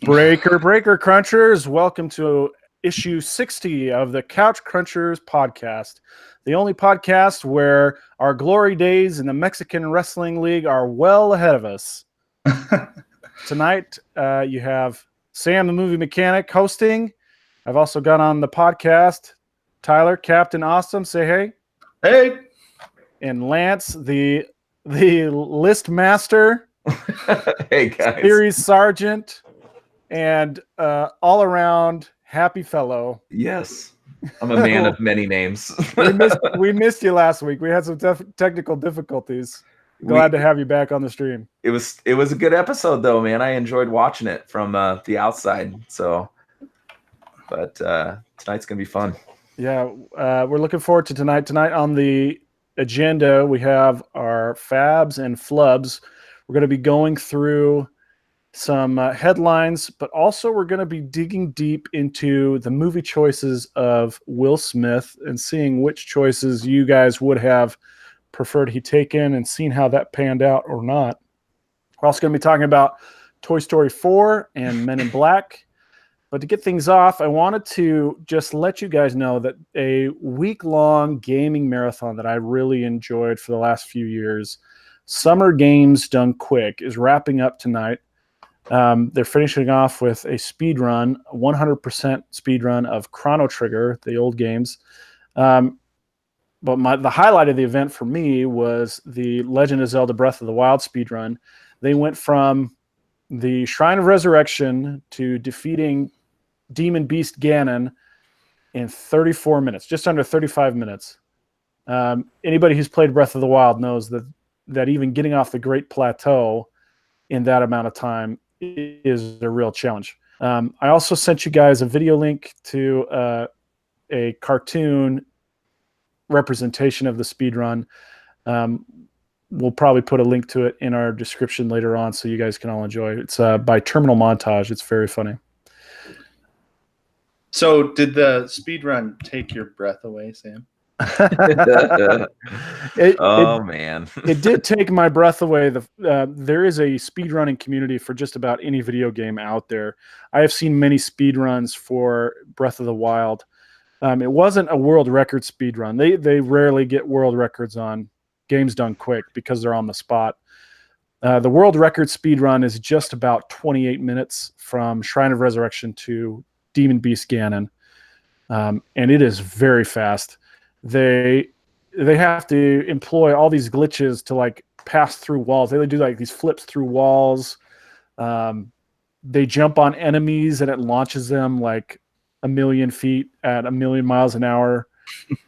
Breaker Crunchers, welcome to issue 60 of the Couch Crunchers podcast, the only podcast where our glory days in the Mexican Wrestling League are well ahead of us. Tonight, you have Sam, the movie mechanic, hosting. I've also got on the podcast Tyler, Captain Awesome. Say hey. Hey. And Lance, the list master. Hey, guys. Series sergeant. And all around happy fellow. Yes, I'm a man of many names. we missed you last week. We had some technical difficulties. Glad to have you back on the stream. It was a good episode though, man. I enjoyed watching it from the outside. So, but tonight's gonna be fun. Yeah, we're looking forward to tonight. Tonight on the agenda, we have our Fabs and Flubs. We're going to be going through some headlines, but also we're going to be digging deep into the movie choices of Will Smith and seeing which choices you guys would have preferred he taken and seeing how that panned out or not. We're also going to be talking about Toy Story 4 and Men in Black. But to get things off, I wanted to just let you guys know that a week-long gaming marathon that I really enjoyed for the last few years, Summer Games Done Quick, is wrapping up tonight. They're finishing off with a speed run, 100% speed run of Chrono Trigger, the old games. But the highlight of the event for me was the Legend of Zelda Breath of the Wild speed run. They went from the Shrine of Resurrection to defeating Demon Beast Ganon in 34 minutes, just under 35 minutes. Anybody who's played Breath of the Wild knows that even getting off the Great Plateau in that amount of time is a real challenge. I also sent you guys a video link to a cartoon representation of the speed run. We'll probably put a link to it in our description later on so you guys can all enjoy it. It's by Terminal Montage. It's very funny. So did the speed run take your breath away, Sam? Man, it did take my breath away. There is a speedrunning community for just about any video game out there. I have seen many speedruns for Breath of the Wild. It wasn't a world record speedrun. They rarely get world records on Games Done Quick because they're on the spot. The world record speedrun is just about 28 minutes from Shrine of Resurrection to Demon Beast Ganon, and it is very fast. They have to employ all these glitches to like pass through walls. They do like these flips through walls. They jump on enemies and it launches them like 1,000,000 feet at 1,000,000 miles an hour.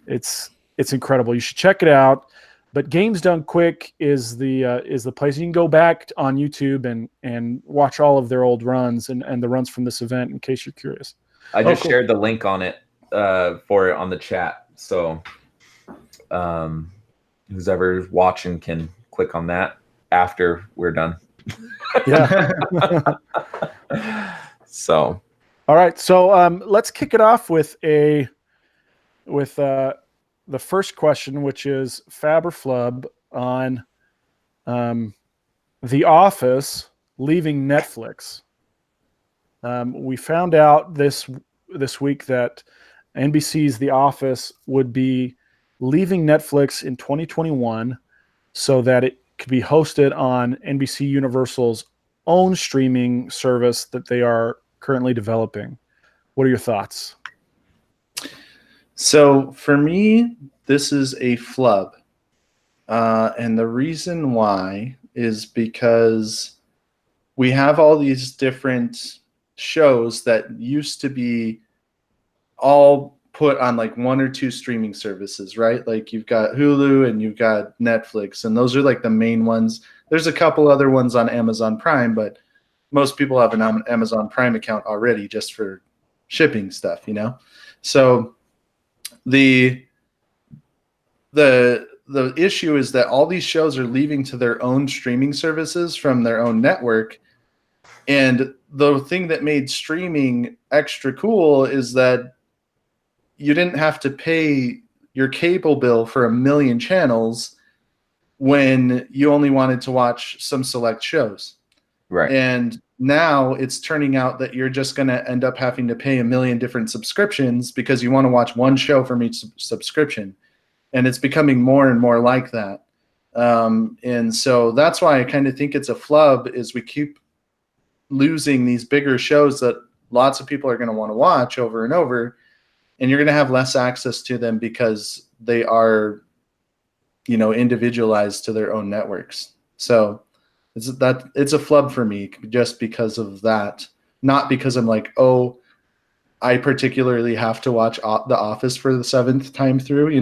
It's incredible. You should check it out. But Games Done Quick is the place. You can go back on YouTube and watch all of their old runs and the runs from this event in case you're curious. I just shared the link on it for it on the chat. So who's ever watching can click on that after we're done. Yeah. So all right. So let's kick it off with the first question, which is Fab or Flub on The Office leaving Netflix. We found out this week that NBC's The Office would be leaving Netflix in 2021 so that it could be hosted on NBC Universal's own streaming service that they are currently developing. What are your thoughts? So for me, this is a flub. And the reason why is because we have all these different shows that used to be all put on like one or two streaming services, right? Like you've got Hulu and you've got Netflix, and those are like the main ones. There's a couple other ones on Amazon Prime, but most people have an Amazon Prime account already just for shipping stuff, you know? So the issue is that all these shows are leaving to their own streaming services from their own network. And the thing that made streaming extra cool is that you didn't have to pay your cable bill for 1,000,000 channels when you only wanted to watch some select shows. Right. And now it's turning out that you're just going to end up having to pay a million different subscriptions because you want to watch one show from each subscription. And it's becoming more and more like that. And so that's why I kind of think it's a flub, is we keep losing these bigger shows that lots of people are going to want to watch over and over. And you're going to have less access to them because they are, individualized to their own networks. So it's a flub for me just because of that. Not because I'm like, oh, I particularly have to watch The Office for the 7th time through,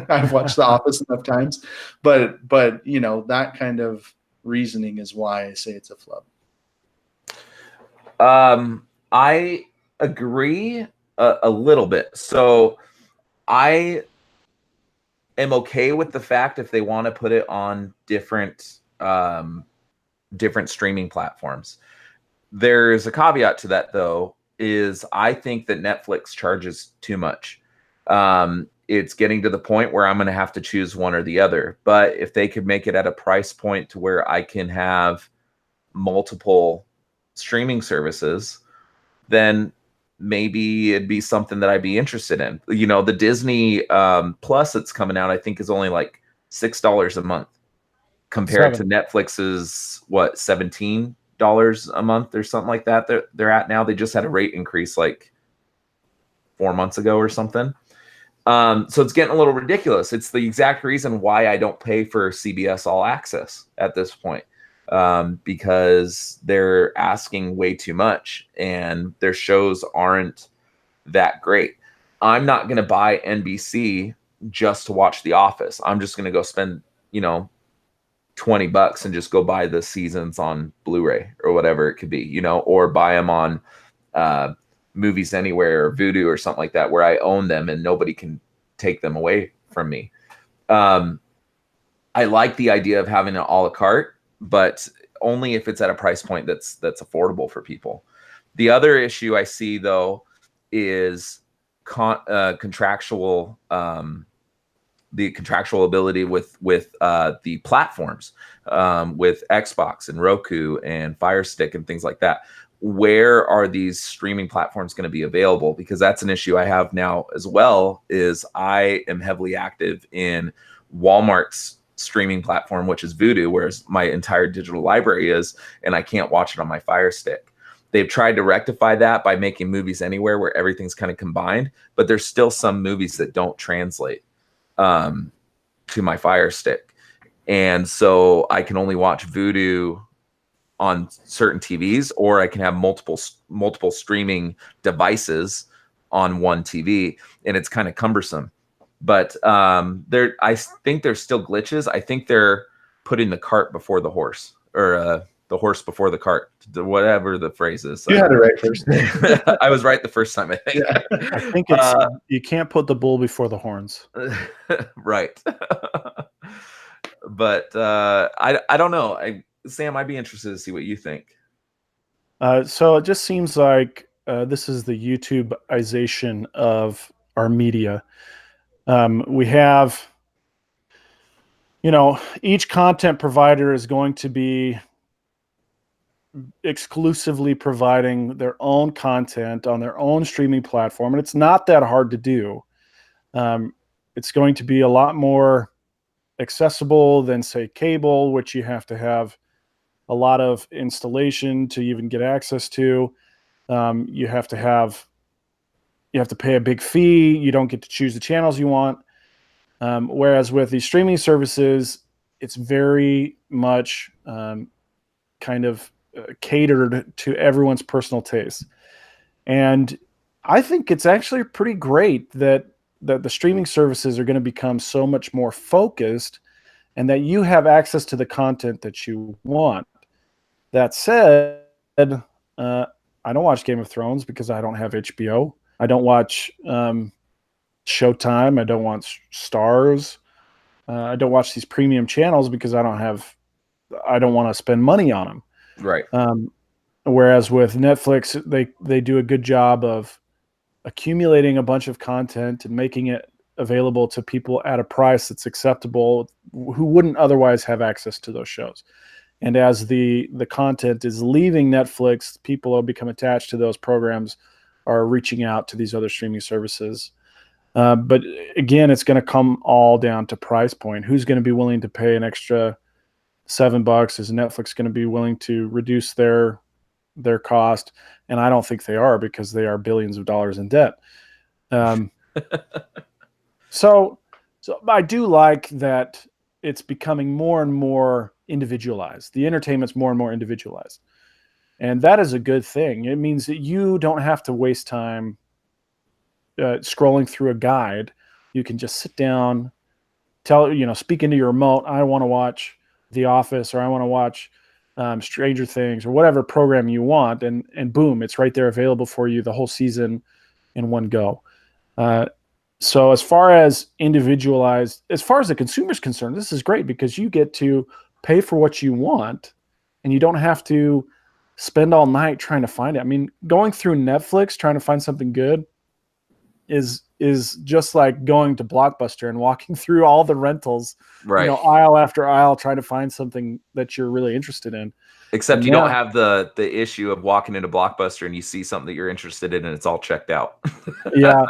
I've watched The Office enough times, but that kind of reasoning is why I say it's a flub. I agree a little bit. So I am okay with the fact if they want to put it on different streaming platforms. There's a caveat to that, though, is I think that Netflix charges too much. It's getting to the point where I'm going to have to choose one or the other. But if they could make it at a price point to where I can have multiple streaming services, then maybe it'd be something that I'd be interested in. The Disney Plus that's coming out, I think, is only like $6 a month compared to Netflix's $17 a month or something like that. They're at now. They just had a rate increase like 4 months ago or something. So it's getting a little ridiculous. It's the exact reason why I don't pay for CBS All Access at this point, because they're asking way too much and their shows aren't that great. I'm not going to buy NBC just to watch The Office. I'm just going to go spend, $20 and just go buy the seasons on Blu-ray or whatever it could be, or buy them on Movies Anywhere or Vudu or something like that, where I own them and nobody can take them away from me. I like the idea of having an a la carte, but only if it's at a price point that's affordable for people. The other issue I see, though, is contractual the contractual ability with the platforms, with Xbox and Roku and Fire Stick and things like that. Where are these streaming platforms going to be available? Because that's an issue I have now as well, is I am heavily active in Walmart's streaming platform, which is Vudu, whereas my entire digital library is, and I can't watch it on my Fire Stick. They've tried to rectify that by making Movies Anywhere where everything's kind of combined, but there's still some movies that don't translate to my Fire Stick. And so I can only watch Vudu on certain TVs, or I can have multiple streaming devices on one TV, and it's kind of cumbersome. But I think there's still glitches. I think they're putting the cart before the horse, or the horse before the cart, whatever the phrase is. You had it right first. I was right the first time, I think. Yeah. I think it's you can't put the bull before the horns. Right. But I don't know. Sam, I'd be interested to see what you think. So it just seems like this is the YouTubeization of our media. We have, each content provider is going to be exclusively providing their own content on their own streaming platform, and it's not that hard to do. It's going to be a lot more accessible than, say, cable, which you have to have a lot of installation to even get access to. You have to pay a big fee. You don't get to choose the channels you want. Whereas with these streaming services, it's very much kind of catered to everyone's personal taste. And I think it's actually pretty great that the streaming services are going to become so much more focused and that you have access to the content that you want. That said, I don't watch Game of Thrones because I don't have HBO. I don't watch Showtime. I don't watch Stars. I don't watch these premium channels because I don't want to spend money on them. Right. Whereas with Netflix, they do a good job of accumulating a bunch of content and making it available to people at a price that's acceptable who wouldn't otherwise have access to those shows. And as the content is leaving Netflix, people who become attached to those programs are reaching out to these other streaming services. But again, it's going to come all down to price point. Who's going to be willing to pay an extra $7? Is Netflix going to be willing to reduce their cost? And I don't think they are, because they are billions of dollars in debt. So I do like that it's becoming more and more individualized. The entertainment's more and more individualized. And that is a good thing. It means that you don't have to waste time scrolling through a guide. You can just sit down, speak into your remote, I want to watch The Office, or I want to watch Stranger Things, or whatever program you want, and boom, it's right there available for you, the whole season in one go. So as far as individualized, as far as the consumer's concerned, this is great, because you get to pay for what you want, and you don't have to spend all night trying to find it. I mean, going through Netflix trying to find something good is just like going to Blockbuster and walking through all the rentals, Right. Aisle after aisle, trying to find something that you're really interested in. Except you don't have the issue of walking into Blockbuster and you see something that you're interested in and it's all checked out. Yeah.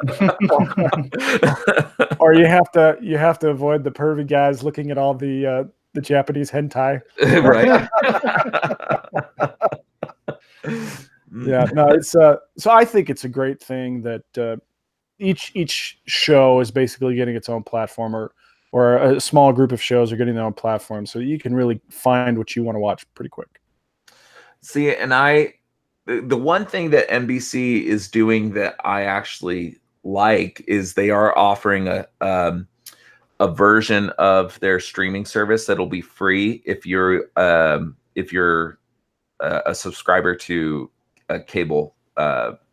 Or you have to avoid the pervy guys looking at all the Japanese hentai. Right. Yeah. No, it's so I think it's a great thing that each show is basically getting its own platform, or a small group of shows are getting their own platform, so you can really find what you want to watch pretty quick. See, and the one thing that NBC is doing that I actually like is they are offering a version of their streaming service that'll be free if you're a subscriber to a cable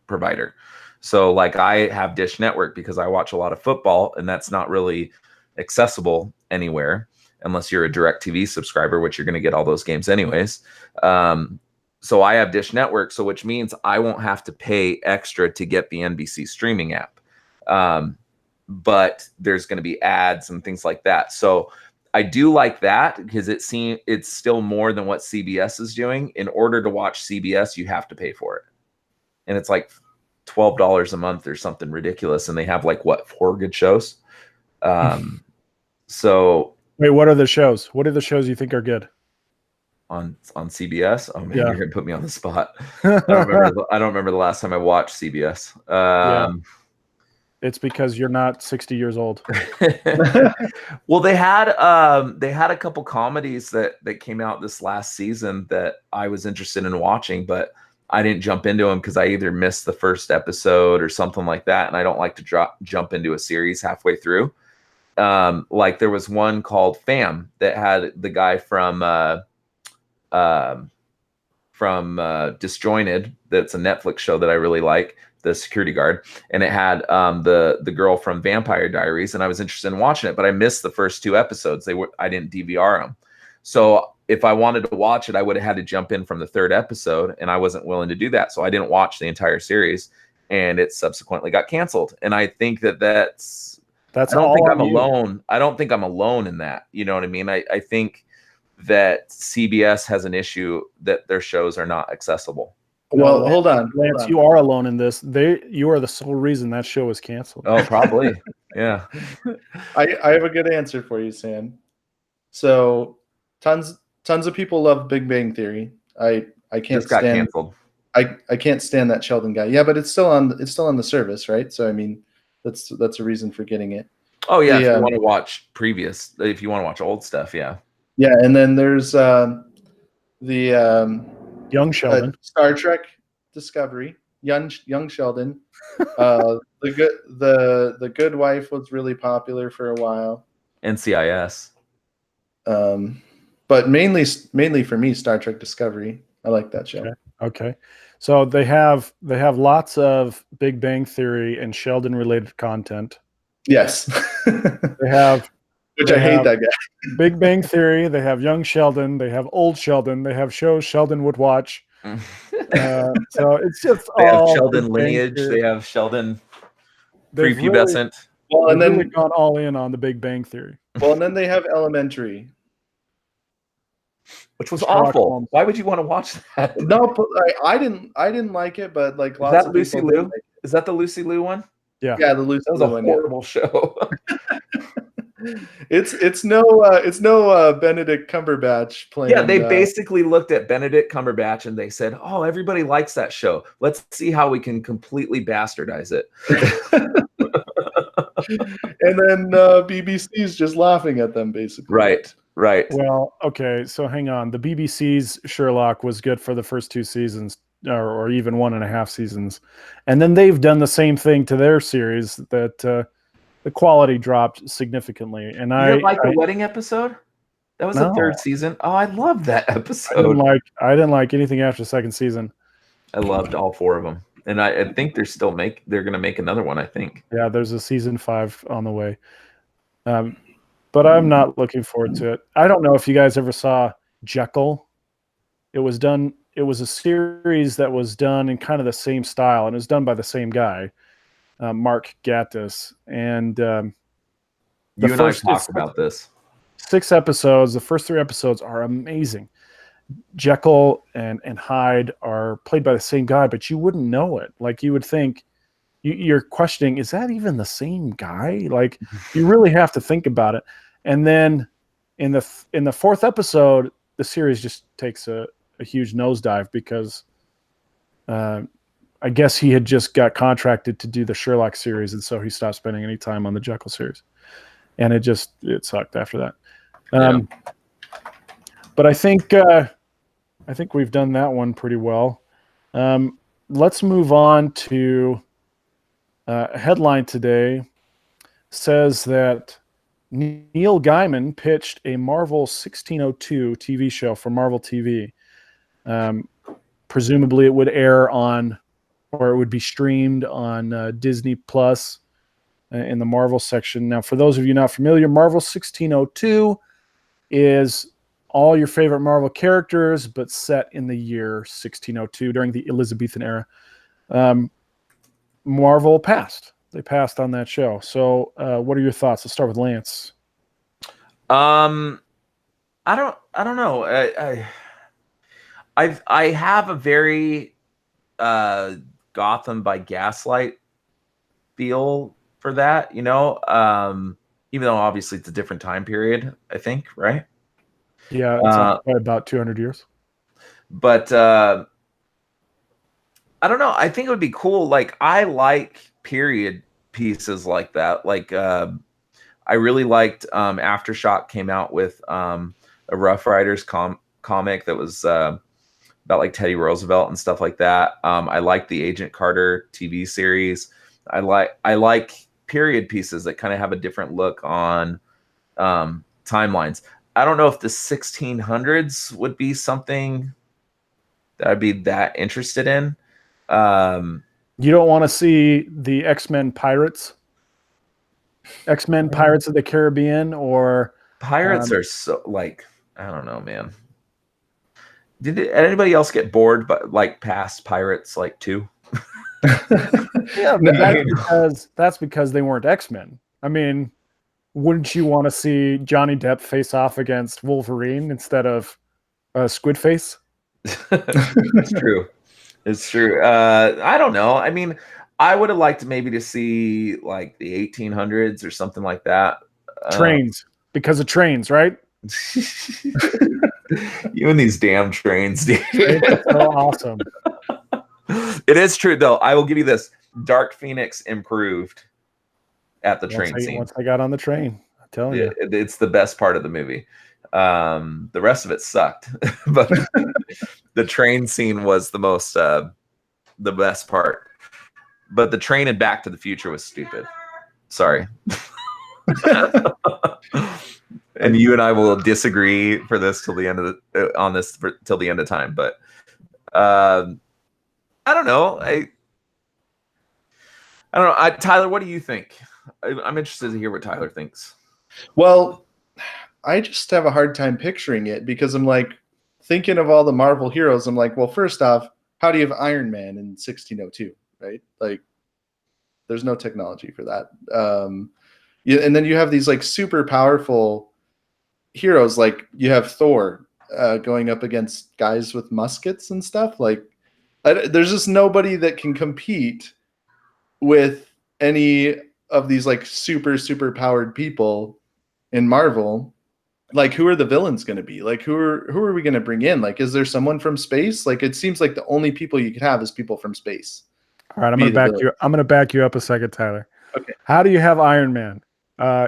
provider. So like I have Dish Network because I watch a lot of football, and that's not really accessible anywhere unless you're a DirecTV subscriber, which you're going to get all those games anyways. So I have Dish Network, so which means I won't have to pay extra to get the NBC streaming app. But there's going to be ads and things like that. So I do like that, because it's still more than what CBS is doing. In order to watch CBS, you have to pay for it. And it's like $12 a month or something ridiculous. And they have 4 good shows. So wait, what are the shows? What are the shows you think are good? On CBS? Oh man, Yeah. You're gonna put me on the spot. I don't remember the last time I watched CBS. It's because you're not 60 years old. Well, they had a couple comedies that came out this last season that I was interested in watching, but I didn't jump into them because I either missed the first episode or something like that, and I don't like to jump into a series halfway through. Like there was one called Fam that had the guy from Disjointed. That's a Netflix show that I really like, the security guard, and it had the girl from Vampire Diaries, and I was interested in watching it, but I missed the first 2 episodes. I didn't DVR them. So if I wanted to watch it, I would have had to jump in from the 3rd episode, and I wasn't willing to do that. So I didn't watch the entire series, and it subsequently got canceled. And I think that's I don't think I'm alone. I don't think I'm alone in that. You know what I mean? I think that CBS has an issue that their shows are not accessible. Well, hold on, Lance, you are alone in this. You are the sole reason that show was canceled. Oh, probably. Yeah. I have a good answer for you, Sam. So tons of people love Big Bang Theory. I can't Just got stand canceled. I can't stand that Sheldon guy. Yeah, but it's still on the service, right? So I mean, that's a reason for getting it. Oh yeah, if you want to watch if you want to watch old stuff, yeah. Yeah, and then there's the Young Sheldon, Star Trek Discovery, young Sheldon. The Good Wife was really popular for a while. NCIS. But mainly for me, Star Trek Discovery. I like that show. Okay. So they have lots of Big Bang Theory and Sheldon related content. Yes. They have, I hate that guy. Big Bang Theory. They have Young Sheldon. They have Old Sheldon. They have shows Sheldon would watch. So it's just they all have Sheldon Big lineage. Bang Theory. They have Sheldon They've prepubescent. Well, and then really gone all in on the Big Bang Theory. Well, and then they have Elementary. which was Sherlock awful. Holmes. Why would you want to watch that? No, but I didn't like it, but like Is lots that of Lucy people did Liu? like it. Is that the Lucy Liu one? Yeah. Yeah, the Lucy That was Liu a one. Yeah. horrible show. It's no Benedict Cumberbatch playing. Yeah, they basically looked at Benedict Cumberbatch and they said, "Oh, everybody likes that show. Let's see how we can completely bastardize it." And then BBC's just laughing at them, basically. Right. Well, okay, so hang on. The BBC's Sherlock was good for the first 2 seasons, or even 1.5 seasons, and then they've done the same thing to their series that the quality dropped significantly. And You didn't like the wedding episode? That was the No. 3rd season. Oh, I loved that I episode. didn't like anything after the 2nd season. I loved all 4 of them, and I think they're going to make another one. I think. Yeah, there's a season 5 on the way. But I'm not looking forward to it. I don't know if you guys ever saw Jekyll. It was a series that was done in kind of the same style, and it was done by the same guy, Mark Gatiss. And You and I talked about this. 6 episodes. The first 3 episodes are amazing. Jekyll and Hyde are played by the same guy, but you wouldn't know it. Like, you would think, you're questioning, is that even the same guy? Like, you really have to think about it. And then in the 4th episode, the series just takes a huge nosedive because I guess he had just got contracted to do the Sherlock series, and so he stopped spending any time on the Jekyll series, and it sucked after that. But I think we've done that one pretty well. Let's move on to a headline today. Says that Neil Gaiman pitched a Marvel 1602 TV show for Marvel TV. Presumably it would air on, or it would be streamed on Disney Plus in the Marvel section. Now, for those of you not familiar, Marvel 1602 is all your favorite Marvel characters, but set in the year 1602 during the Elizabethan era. Marvel passed. They passed on that show. So what are your thoughts? Let's start with Lance. I don't know. I have a very Gotham by Gaslight feel for that, even though obviously it's a different time period, I think, right? Yeah, it's probably about 200 years. But I don't know. I think it would be cool. Like, I like period pieces like that. Like, I really liked Aftershock came out with a Rough Riders comic that was about like Teddy Roosevelt and stuff like that. I like the Agent Carter TV series. I like period pieces that kind of have a different look on timelines. I don't know if the 1600s would be something that I'd be that interested in. You don't want to see the X-Men Pirates of the Caribbean, or Pirates are so, like, I don't know, man. Did anybody else get bored but like past Pirates like 2? Yeah, that's because they weren't X-Men. I mean, wouldn't you want to see Johnny Depp face off against Wolverine instead of Squid Face? It's true. I don't know. I mean, I would have liked maybe to see like the 1800s or something like that. Trains, because of trains, right? You and these damn trains, dude. It's so awesome. It is true, though. I will give you this. Dark Phoenix improved at the train scene. Once I got on the train, I'm telling you. It's the best part of the movie. The rest of it sucked. But the train scene was the most, the best part. But the train in Back to the Future was stupid. Sorry. And you and I will disagree for this till the end of till the end of time. But I don't know. I don't know. Tyler, what do you think? I'm interested to hear what Tyler thinks. Well, I just have a hard time picturing it because I'm like thinking of all the Marvel heroes. I'm like, well, first off, how do you have Iron Man in 1602, right? Like, there's no technology for that. And then you have these like super powerful heroes, like you have Thor, going up against guys with muskets and stuff. Like, there's just nobody that can compete with any of these like super powered people in Marvel. Like, who are the villains going to be? Like, who are we going to bring in? Like, is there someone from space? Like, it seems like the only people you could have is people from space. All right, I'm going to back you up a second, Tyler. Okay. How do you have Iron Man?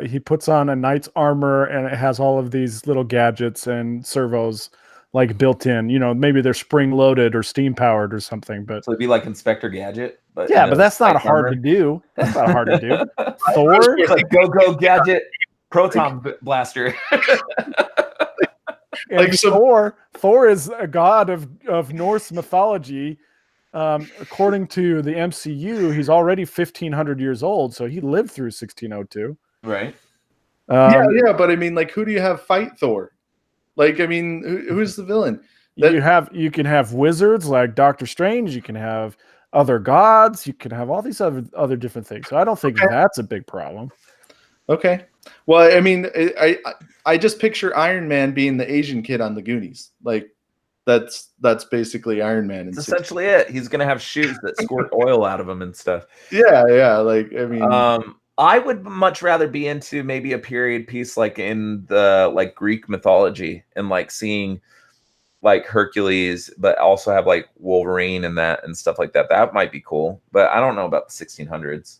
He puts on a knight's armor and it has all of these little gadgets and servos like built in. You know, maybe they're spring loaded or steam powered or something. But So it'd be like Inspector Gadget. But yeah, but that's not hard to do. That's not hard to do. Thor, It's like go gadget proton blaster. like Thor is a god of Norse mythology. According to the MCU, he's already 1,500 years old, so he lived through 1602. Right. Yeah, but I mean, like, who do you have fight Thor? Like, I mean, who's the villain? You can have wizards like Doctor Strange. You can have other gods. You can have all these other different things. So I don't think that's a big problem. Okay. Well, I mean, I just picture Iron Man being the Asian kid on the Goonies. Like, that's basically Iron Man. That's essentially it. He's gonna have shoes that squirt oil out of them and stuff. Yeah. Like, I mean, I would much rather be into maybe a period piece like in the like Greek mythology and like seeing like Hercules, but also have like Wolverine and that and stuff like that. That might be cool, but I don't know about the 1600s.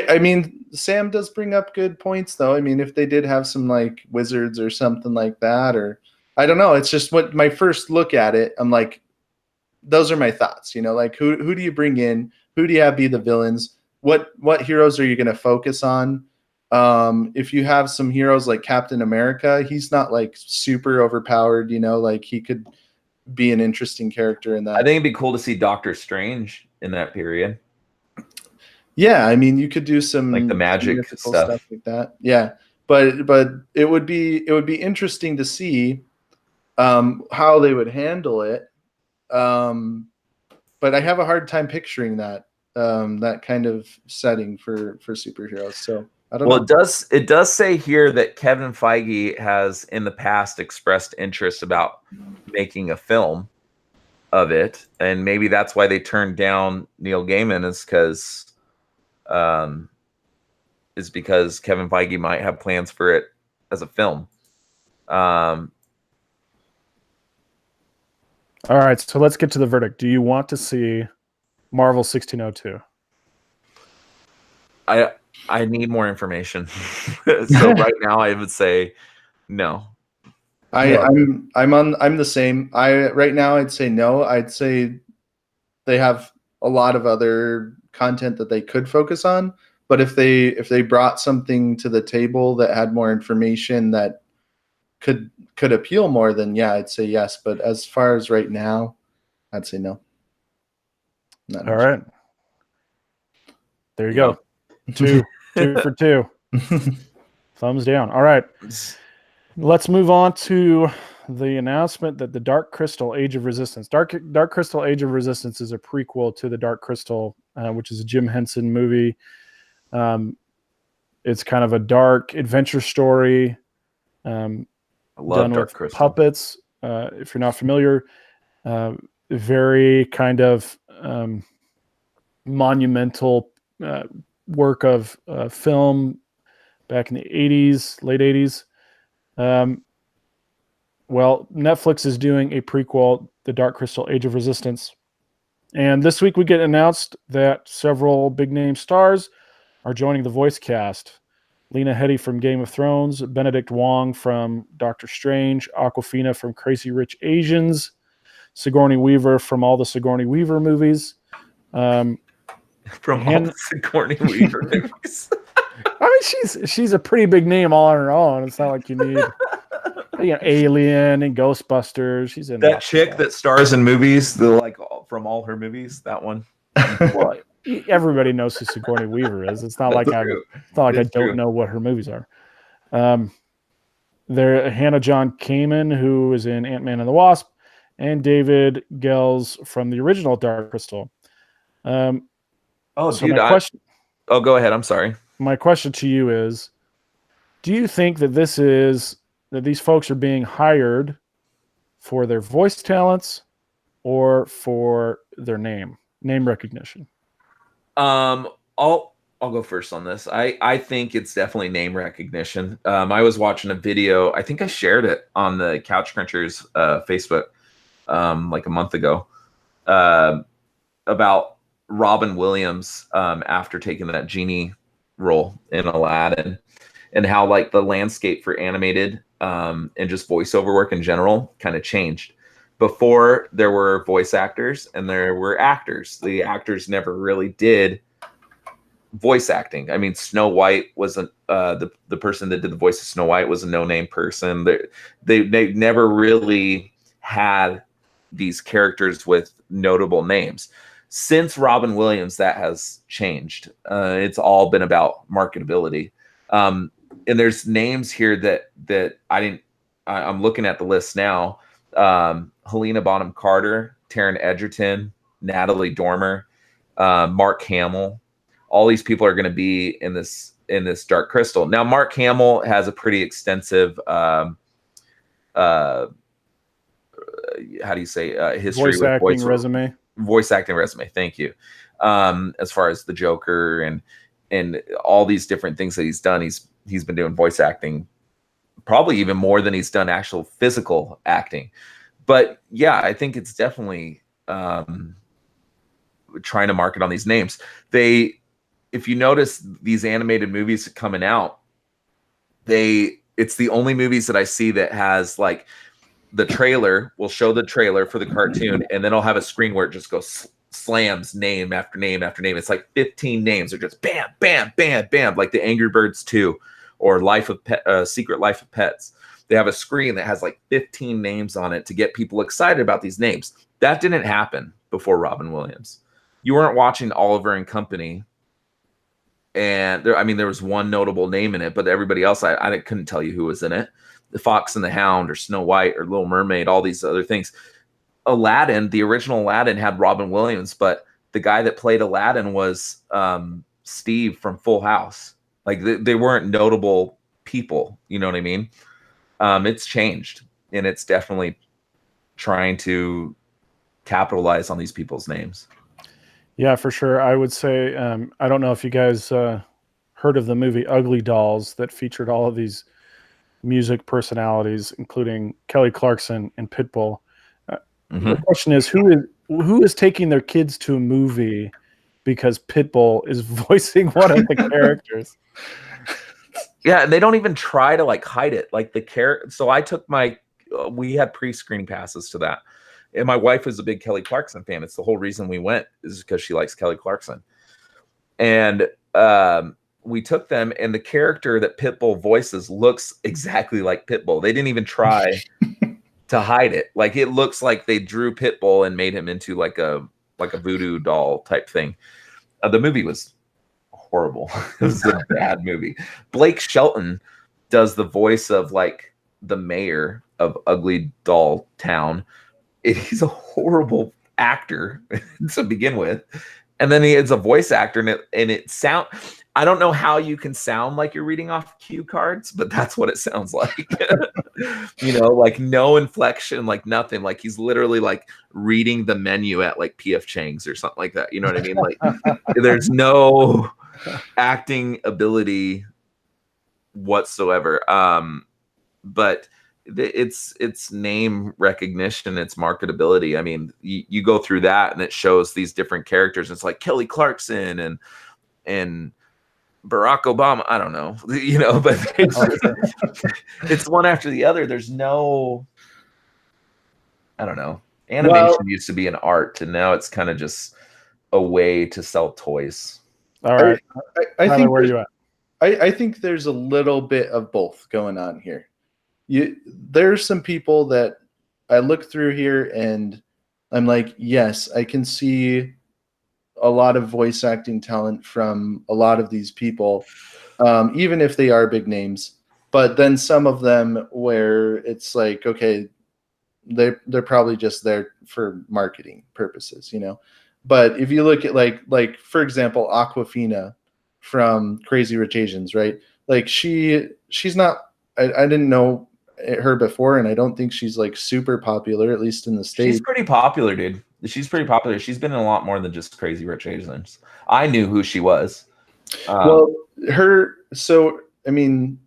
I mean, Sam does bring up good points, though. I mean, if they did have some like wizards or something like that, or I don't know. It's just what my first look at it. I'm like, those are my thoughts. You know, like who do you bring in? Who do you have be the villains? What heroes are you going to focus on? If you have some heroes like Captain America, he's not like super overpowered. You know, like he could be an interesting character in that. I think it'd be cool to see Doctor Strange in that period. Yeah, I mean, you could do some like the magic stuff like that. Yeah, but it would be interesting to see how they would handle it. But I have a hard time picturing that kind of setting for superheroes. So I don't know. It does say here that Kevin Feige has in the past expressed interest about making a film of it, and maybe that's why they turned down Neil Gaiman is because Kevin Feige might have plans for it as a film. All right, so let's get to the verdict. Do you want to see Marvel 1602? I need more information. So right now I would say no. I'm the same. Right now I'd say no. I'd say they have a lot of other content that they could focus on, but if they brought something to the table that had more information that could appeal more, then yeah, I'd say yes. But as far as right now, I'd say no. All right. There you go. Two for two. Thumbs down. All right. Let's move on to the announcement that the Dark Crystal Age of Resistance. Dark Crystal Age of Resistance is a prequel to the Dark Crystal, which is a Jim Henson movie. It's kind of a dark adventure story. I love done Dark with Crystal. Puppets. If you're not familiar, very kind of monumental work of film back in the 80s, late 80s. Well, Netflix is doing a prequel, The Dark Crystal Age of Resistance. And this week we get announced that several big-name stars are joining the voice cast. Lena Headey from Game of Thrones, Benedict Wong from Doctor Strange, Awkwafina from Crazy Rich Asians, Sigourney Weaver from all the Sigourney Weaver movies. All the Sigourney Weaver movies. I mean, she's a pretty big name all on her own. It's not like you need, Alien and Ghostbusters. She's in that chick that stars in movies. From all her movies. That one. Well, everybody knows who Sigourney Weaver is. It's not like I don't know what her movies are. There, Hannah John Kamen, who is in Ant-Man and the Wasp, and David Gels from the original Dark Crystal. Go ahead. I'm sorry. My question to you is, do you think that these folks are being hired for their voice talents or for their name recognition? I'll go first on this. I think it's definitely name recognition. I was watching a video. I think I shared it on the Couch Crunchers Facebook like a month ago about Robin Williams after taking that genie role in Aladdin, and how like the landscape for animated and just voiceover work in general kind of changed. Before, there were voice actors and there were actors. The actors never really did voice acting. I mean, Snow White wasn't the person that did the voice of Snow White was a no-name person. They never really had these characters with notable names. Since Robin Williams, that has changed. It's all been about marketability. And there's names here that I'm looking at the list now. Helena Bonham Carter, Taron Egerton, Natalie Dormer, Mark Hamill. All these people are going to be in this Dark Crystal. Now, Mark Hamill has a pretty extensive how do you say history Voice with acting resume. Voice acting resume. Thank you. As far as the Joker and all these different things that he's done, he's been doing voice acting probably even more than he's done actual physical acting. But yeah, I think it's definitely trying to market on these names. If you notice these animated movies coming out, it's the only movies that I see that has like the trailer will show the trailer for the cartoon, and then I'll have a screen where it just goes slams name after name after name. It's like 15 names. They're just bam, bam, bam, bam, like the Angry Birds 2 or Secret Life of Pets. They have a screen that has like 15 names on it to get people excited about these names. That didn't happen before Robin Williams. You weren't watching Oliver and Company. And there was one notable name in it, but everybody else, I couldn't tell you who was in it. The Fox and the Hound or Snow White or Little Mermaid, all these other things. Aladdin, the original Aladdin had Robin Williams, but the guy that played Aladdin was Steve from Full House. Like they weren't notable people, you know what I mean? It's changed, and it's definitely trying to capitalize on these people's names. Yeah, for sure. I would say, I don't know if you guys heard of the movie Ugly Dolls that featured all of these music personalities, including Kelly Clarkson and Pitbull. The question is, who is taking their kids to a movie because Pitbull is voicing one of the characters? Yeah, and they don't even try to like hide it. Like the character. So I took we had pre-screening passes to that. And my wife is a big Kelly Clarkson fan. It's the whole reason we went, is because she likes Kelly Clarkson. And we took them, and the character that Pitbull voices looks exactly like Pitbull. They didn't even try to hide it. Like it looks like they drew Pitbull and made him into like a voodoo doll type thing. The movie was horrible. It was a bad movie. Blake Shelton does the voice of like the mayor of Ugly Doll Town. He's a horrible actor to begin with, and then he is a voice actor, and it sound. I don't know how you can sound like you're reading off cue cards, but that's what it sounds like. Like no inflection, like nothing. Like he's literally like reading the menu at like P.F. Chang's or something like that. You know what I mean? Like there's no acting ability whatsoever. But it's name recognition, it's marketability. I mean, you go through that and it shows these different characters. It's like Kelly Clarkson and Barack Obama. I don't know, but it's one after the other. There's no, I don't know. Animation used to be an art, and now it's kind of just a way to sell toys. All right, I think where are you at? I think there's a little bit of both going on here. There's some people that I look through here and I'm like, yes, I can see a lot of voice acting talent from a lot of these people, even if they are big names. But then some of them where it's like, okay, they're probably just there for marketing purposes, But if you look at like for example, Awkwafina from Crazy Rich Asians, right? Like she's not. I didn't know her before, and I don't think she's like super popular, at least in the States. She's pretty popular, dude. She's pretty popular. She's been in a lot more than just Crazy Rich Asians. I knew who she was. Well, so I mean,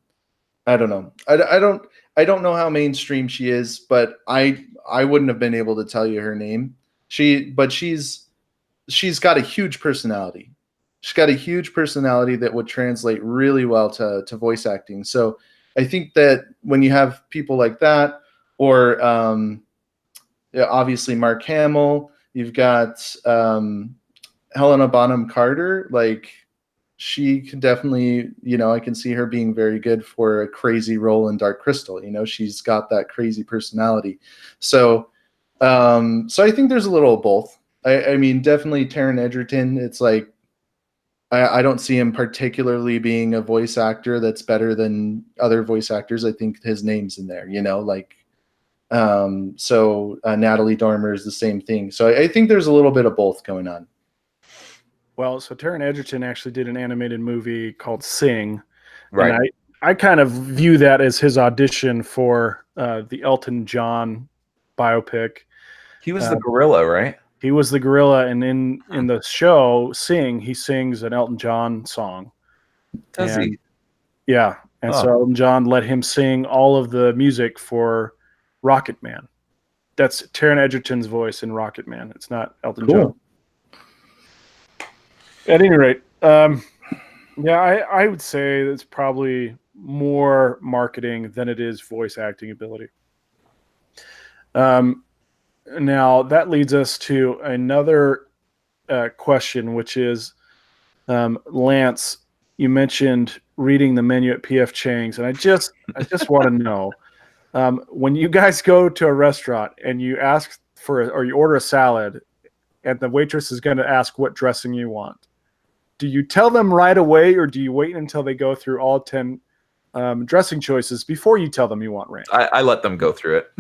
I don't know. I don't know how mainstream she is, but I wouldn't have been able to tell you her name. She's got a huge personality. She's got a huge personality that would translate really well to voice acting. So I think that when you have people like that, or obviously Mark Hamill, you've got Helena Bonham Carter, like she can definitely, I can see her being very good for a crazy role in Dark Crystal. She's got that crazy personality. So I think there's a little of both. I mean, definitely Taron Egerton. It's like, I don't see him particularly being a voice actor that's better than other voice actors. I think his name's in there, Natalie Dormer is the same thing. So I think there's a little bit of both going on. Well, so Taron Egerton actually did an animated movie called Sing. right. And I kind of view that as his audition for the Elton John biopic. He was the gorilla, right? He was the gorilla, and in the show Sing, he sings an Elton John song. Does he? Yeah, and so Elton John let him sing all of the music for Rocket Man. That's Taron Egerton's voice in Rocket Man. It's not Elton John. At any rate, I would say it's probably more marketing than it is voice acting ability. Now, that leads us to another question, which is, Lance, you mentioned reading the menu at P.F. Chang's, and I just want to know, when you guys go to a restaurant and you ask or you order a salad, and the waitress is going to ask what dressing you want, do you tell them right away, or do you wait until they go through all 10 dressing choices before you tell them you want ranch? I let them go through it.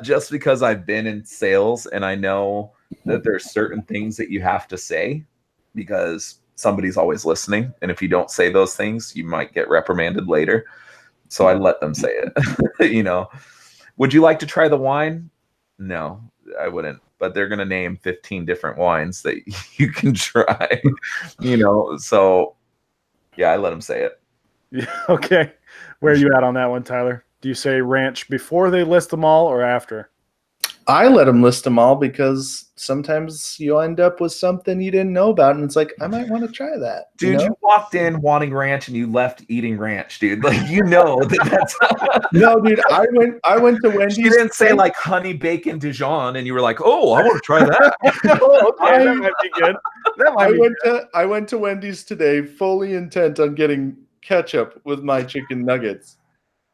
Just because I've been in sales and I know that there's certain things that you have to say because somebody's always listening. And if you don't say those things, you might get reprimanded later. So I let them say it. Would you like to try the wine? No, I wouldn't. But they're going to name 15 different wines that you can try, so yeah, I let them say it. Yeah, okay. Where are you at on that one, Tyler? Do you say ranch before they list them all or after? I let them list them all because sometimes you'll end up with something you didn't know about, and it's like, I might want to try that. Dude, you walked in wanting ranch and you left eating ranch, dude. Like, that's No, dude, I went to Wendy's. You didn't say like honey bacon Dijon and you were like, oh, I want to try that. Okay, that might be good. I went to Wendy's today fully intent on getting ketchup with my chicken nuggets.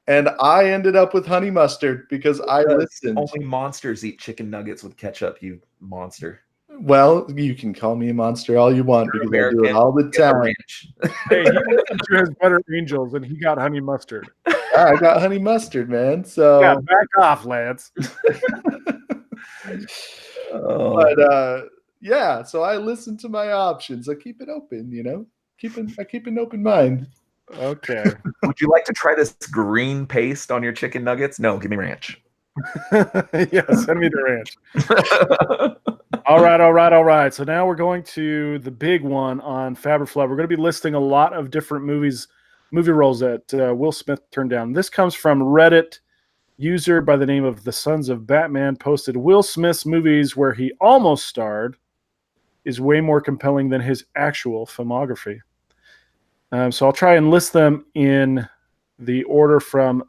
And I ended up with honey mustard because I listened. Only monsters eat chicken nuggets with ketchup, you monster. Well, you can call me a monster all you want because I do it all the time. Hey, he listened to his Better Angels and he got honey mustard. I got honey mustard, man. So yeah, back off, Lance. But yeah, so I listen to my options. I keep it open, I keep an open mind. Okay. Would you like to try this green paste on your chicken nuggets? No, give me ranch. Yeah, send me the ranch. All right. So now we're going to the big one on Fab or Flub. We're going to be listing a lot of different movie roles that Will Smith turned down. This comes from Reddit. User by the name of The Sons of Batman posted, Will Smith's movies where he almost starred is way more compelling than his actual filmography. So I'll try and list them in the order from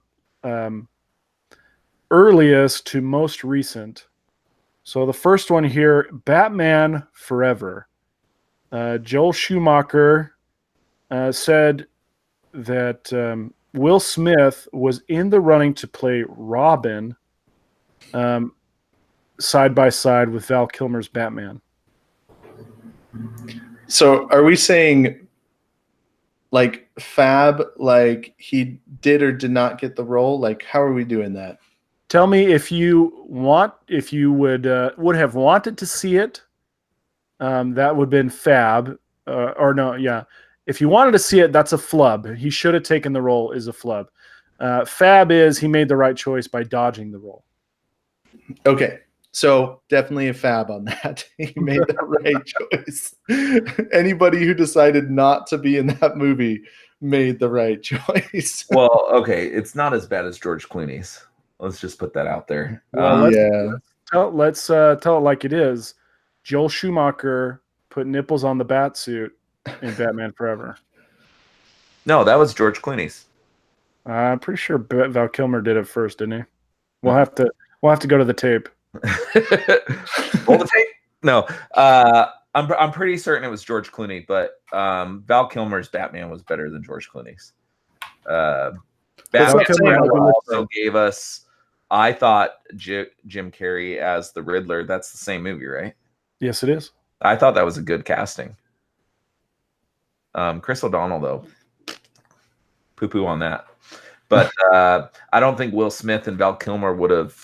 earliest to most recent. So the first one here, Batman Forever. Joel Schumacher said that Will Smith was in the running to play Robin side by side with Val Kilmer's Batman. So are we saying like Fab, like he did or did not get the role? Like, how are we doing that? Tell me if you would have wanted to see it. That would have been Fab, or no, yeah. if you wanted to see it, that's a flub. He should have taken the role is a flub. Fab is he made the right choice by dodging the role. Okay, so definitely a fab on that. He made the right choice. Anybody who decided not to be in that movie made the right choice. Well, okay, it's not as bad as George Clooney's. Let's just put that out there. Well, Yeah. let's tell it like it is. Joel Schumacher put nipples on the bat suit in Batman Forever. No, that was George Clooney's. I'm pretty sure Val Kilmer did it first, didn't he? We'll have to go to the tape. Roll the tape? No. I'm pretty certain it was George Clooney, but Val Kilmer's Batman was better than George Clooney's. Batman Forever also gave us, I thought, Jim Carrey as the Riddler. That's the same movie, right? Yes, it is. I thought that was a good casting. Chris O'Donnell, though, poo-poo on that. But I don't think Will Smith and Val Kilmer would have.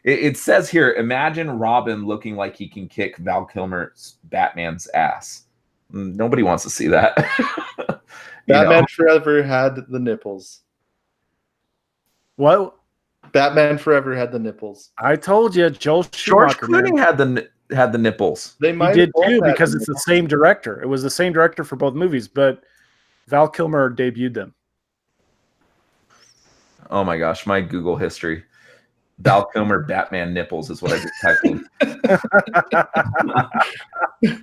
It says here, imagine Robin looking like he can kick Val Kilmer's Batman's ass. Nobody wants to see that. Batman Forever had the nipples. What? Batman Forever had the nipples. I told you, George Clooney had the nipples. They might did have too both had because the it's the nipples. same director. It was the same director for both movies, but Val Kilmer debuted them. Oh my gosh, my Google history. Val Kilmer Batman nipples is what I just typed in.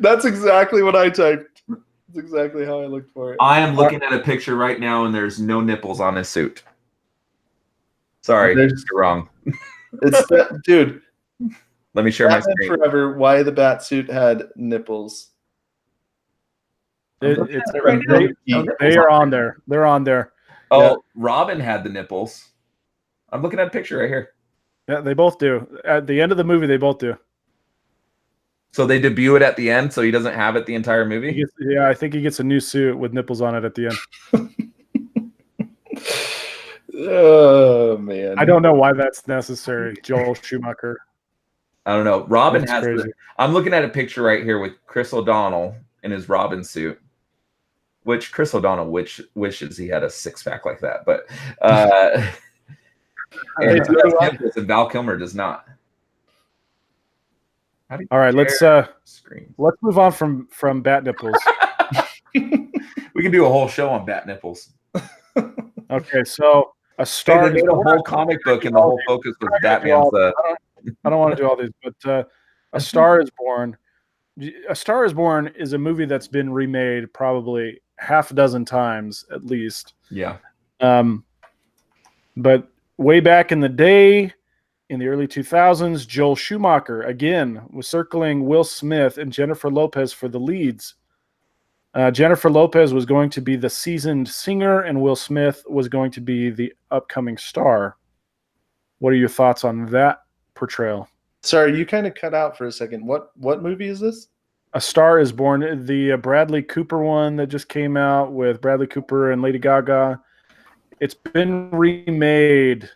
That's exactly what I typed. That's exactly how I looked for it. I am looking at a picture right now, and there's no nipples on his suit. Sorry, you're wrong. It's that, dude. Let me share my Batman screen. Forever. Why the bat suit had nipples? They are on there. They're on there. Oh, Yeah. Robin had the nipples. I'm looking at a picture right here. Yeah, they both do. At the end of the movie, they both do. So they debut it at the end, so he doesn't have it the entire movie? I think he gets a new suit with nipples on it at the end. Oh man, I don't know why that's necessary. Joel Schumacher. I don't know. Robin That's has crazy. I'm looking at a picture right here with Chris O'Donnell in his Robin suit, which Chris O'Donnell wishes he had a six-pack like that, but and he has nipples and Val Kilmer does not. All right, let's Screen. move on from bat nipples. We can do a whole show on bat nipples. Okay, so A Star They made a whole comic book, and the whole focus was Batman's. I don't want to do all these, but A Star is Born. A Star is Born is a movie that's been remade probably half a dozen times at least. Yeah. But way back in the day, in the early 2000s, Joel Schumacher, again, was circling Will Smith and Jennifer Lopez for the leads. Jennifer Lopez was going to be the seasoned singer, and Will Smith was going to be the upcoming star. What are your thoughts on that portrayal? Sorry, you kind of cut out for a second. What movie is this? A Star is Born, the Bradley Cooper one that just came out with Bradley Cooper and Lady Gaga. It's been remade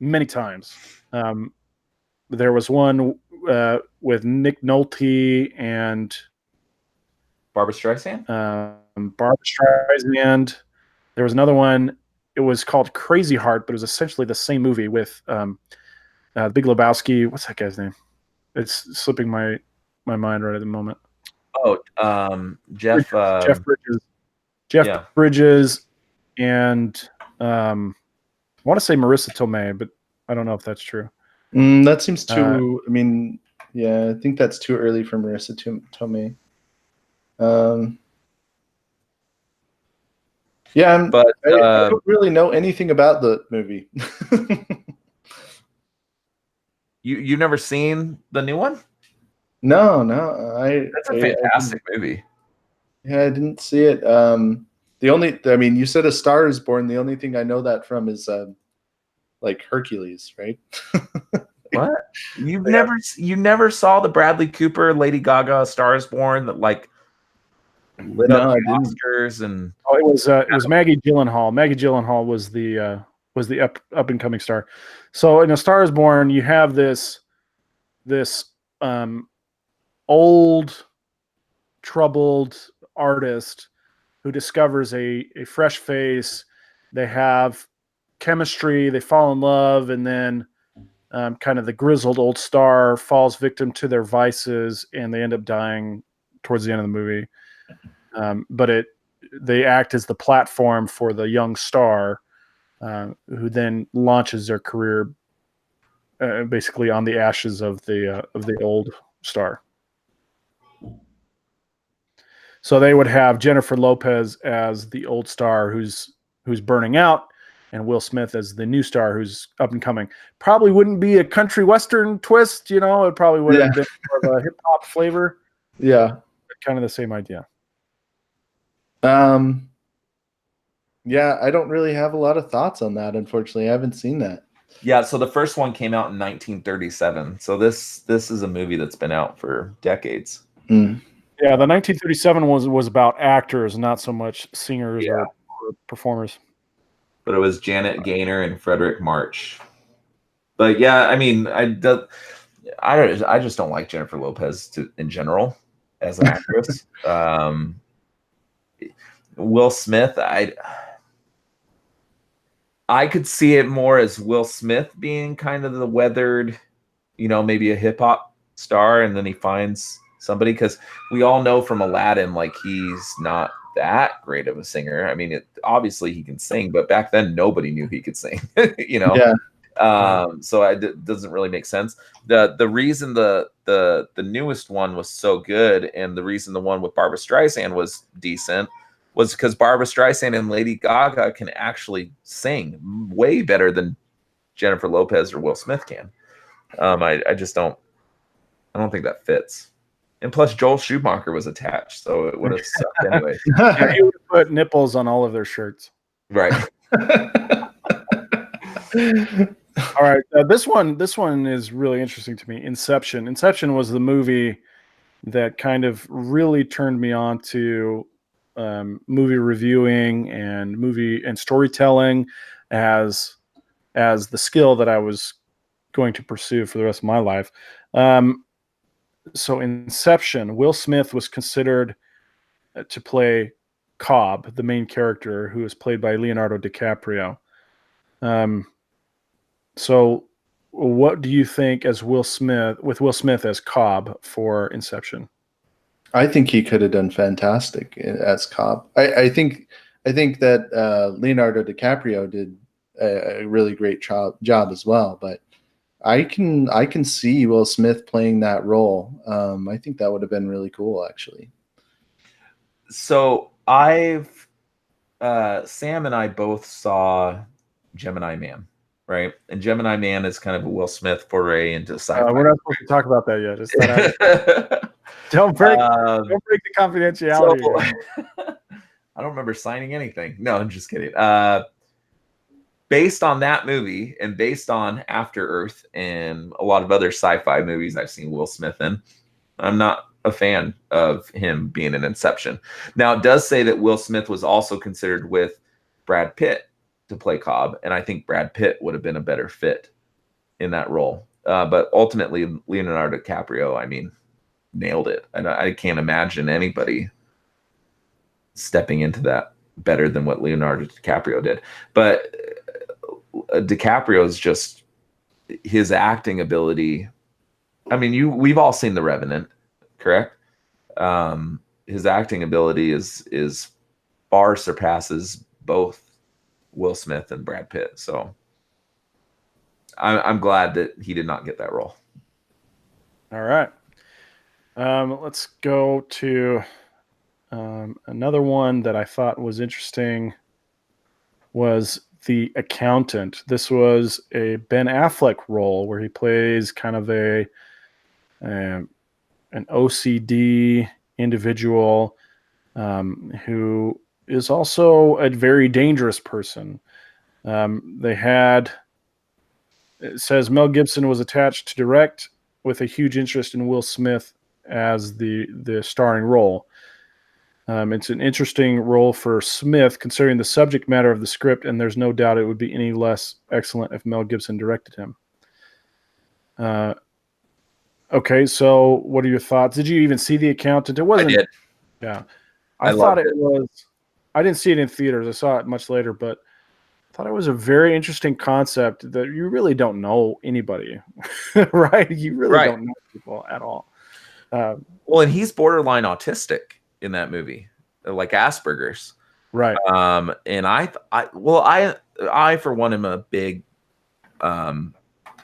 many times. There was one with Nick Nolte and Barbra Streisand? Barbra Streisand. There was another one. It was called Crazy Heart, but it was essentially the same movie with Big Lebowski. What's that guy's name? It's slipping my mind right at the moment. Oh, Jeff. Jeff Bridges. Jeff Bridges, and I want to say Marissa Tomei, but I don't know if that's true. That seems too. I mean, yeah, I think that's too early for Marissa Tomei. Yeah, but I don't really know anything about the movie. You never seen the new one? No. That's a fantastic movie. Yeah, I didn't see it. You said A Star is Born. The only thing I know that from is like Hercules, right? What? You never saw the Bradley Cooper, Lady Gaga, A Star is Born that like lit up the Oscars and it was Maggie Gyllenhaal. Maggie Gyllenhaal was the up and coming star. So in A Star is Born, you have this old troubled artist who discovers a fresh face. They have chemistry, they fall in love, and then kind of the grizzled old star falls victim to their vices, and they end up dying towards the end of the movie. But they act as the platform for the young star, who then launches their career basically on the ashes of the old star. So they would have Jennifer Lopez as the old star who's burning out, and Will Smith as the new star who's up and coming. Probably wouldn't be a country western twist, It probably would have been more of a hip hop flavor. Yeah, kind of the same idea. Yeah, I don't really have a lot of thoughts on that. Unfortunately, I haven't seen that. Yeah, so the first one came out in 1937. So this is a movie that's been out for decades. Mm. Yeah, the 1937 was about actors, not so much singers or performers. But it was Janet Gaynor and Frederick March. But yeah, I mean, I just don't like Jennifer Lopez in general as an actress. Will Smith, I could see it more as Will Smith being kind of the weathered, maybe a hip hop star, and then he finds somebody, because we all know from Aladdin, like, he's not that great of a singer. I mean, obviously he can sing, but back then nobody knew he could sing, Yeah. So it doesn't really make sense. The reason the newest one was so good, and the reason the one with Barbra Streisand was decent, was because Barbra Streisand and Lady Gaga can actually sing way better than Jennifer Lopez or Will Smith can. I don't think that fits. And plus, Joel Schumacher was attached, so it would have sucked anyway. Yeah, he would put nipples on all of their shirts. Right. All right, this one is really interesting to me. Inception. Inception was the movie that kind of really turned me on to movie reviewing and movie and storytelling as the skill that I was going to pursue for the rest of my life. So Inception, Will Smith was considered to play Cobb, the main character, who is played by Leonardo DiCaprio. So what do you think with Will Smith as Cobb for Inception? I think he could have done fantastic as Cobb. I think that Leonardo DiCaprio did a really great job as well. But I can see Will Smith playing that role. I think that would have been really cool, actually. So Sam and I both saw Gemini Man, right? And Gemini Man is kind of a Will Smith foray into sci-fi. We're not supposed to talk about that yet. Just don't break the confidentiality. So, I don't remember signing anything. No, I'm just kidding. Based on that movie and based on After Earth and a lot of other sci-fi movies I've seen Will Smith in, I'm not a fan of him being in Inception. Now, it does say that Will Smith was also considered with Brad Pitt to play Cobb, and I think Brad Pitt would have been a better fit in that role. But ultimately, Leonardo DiCaprio, I mean, nailed it. And I can't imagine anybody stepping into that better than what Leonardo DiCaprio did. But DiCaprio is just, his acting ability. I mean, we've all seen The Revenant, correct? His acting ability is far surpasses both Will Smith and Brad Pitt. So I'm glad that he did not get that role. All right. Let's go to another one that I thought was interesting was The Accountant. This was a Ben Affleck role where he plays kind of an OCD individual who is also a very dangerous person. It says Mel Gibson was attached to direct with a huge interest in Will Smith as the starring role. It's an interesting role for Smith, considering the subject matter of the script, and there's no doubt it would be any less excellent if Mel Gibson directed him. Okay, so what are your thoughts? Did you even see The Accountant? It wasn't. I did. Yeah, I thought loved it was. I didn't see it in theaters. I saw it much later, but I thought it was a very interesting concept that you really don't know anybody, right? You really Right. don't know people at all. Well, and he's borderline autistic in that movie, like Asperger's. Right. And I for one am a big Ben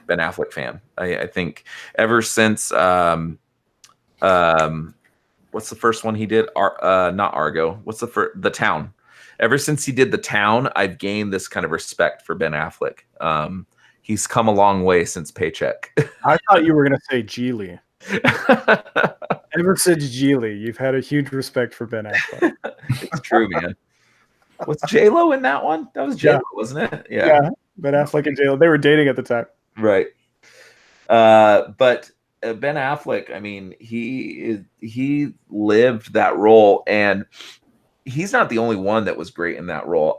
Affleck fan. I think ever since what's the first one he did? Not Argo. What's The Town? Ever since he did The Town, I've gained this kind of respect for Ben Affleck. He's come a long way since Paycheck. I thought you were going to say Geely. Ever since Geely, you've had a huge respect for Ben Affleck. It's true, man. Was J-Lo in that one? That was J-Lo, wasn't it? Yeah. Ben Affleck and J-Lo, they were dating at the time. Right. But Ben Affleck, I mean, he lived that role, and he's not the only one that was great in that role.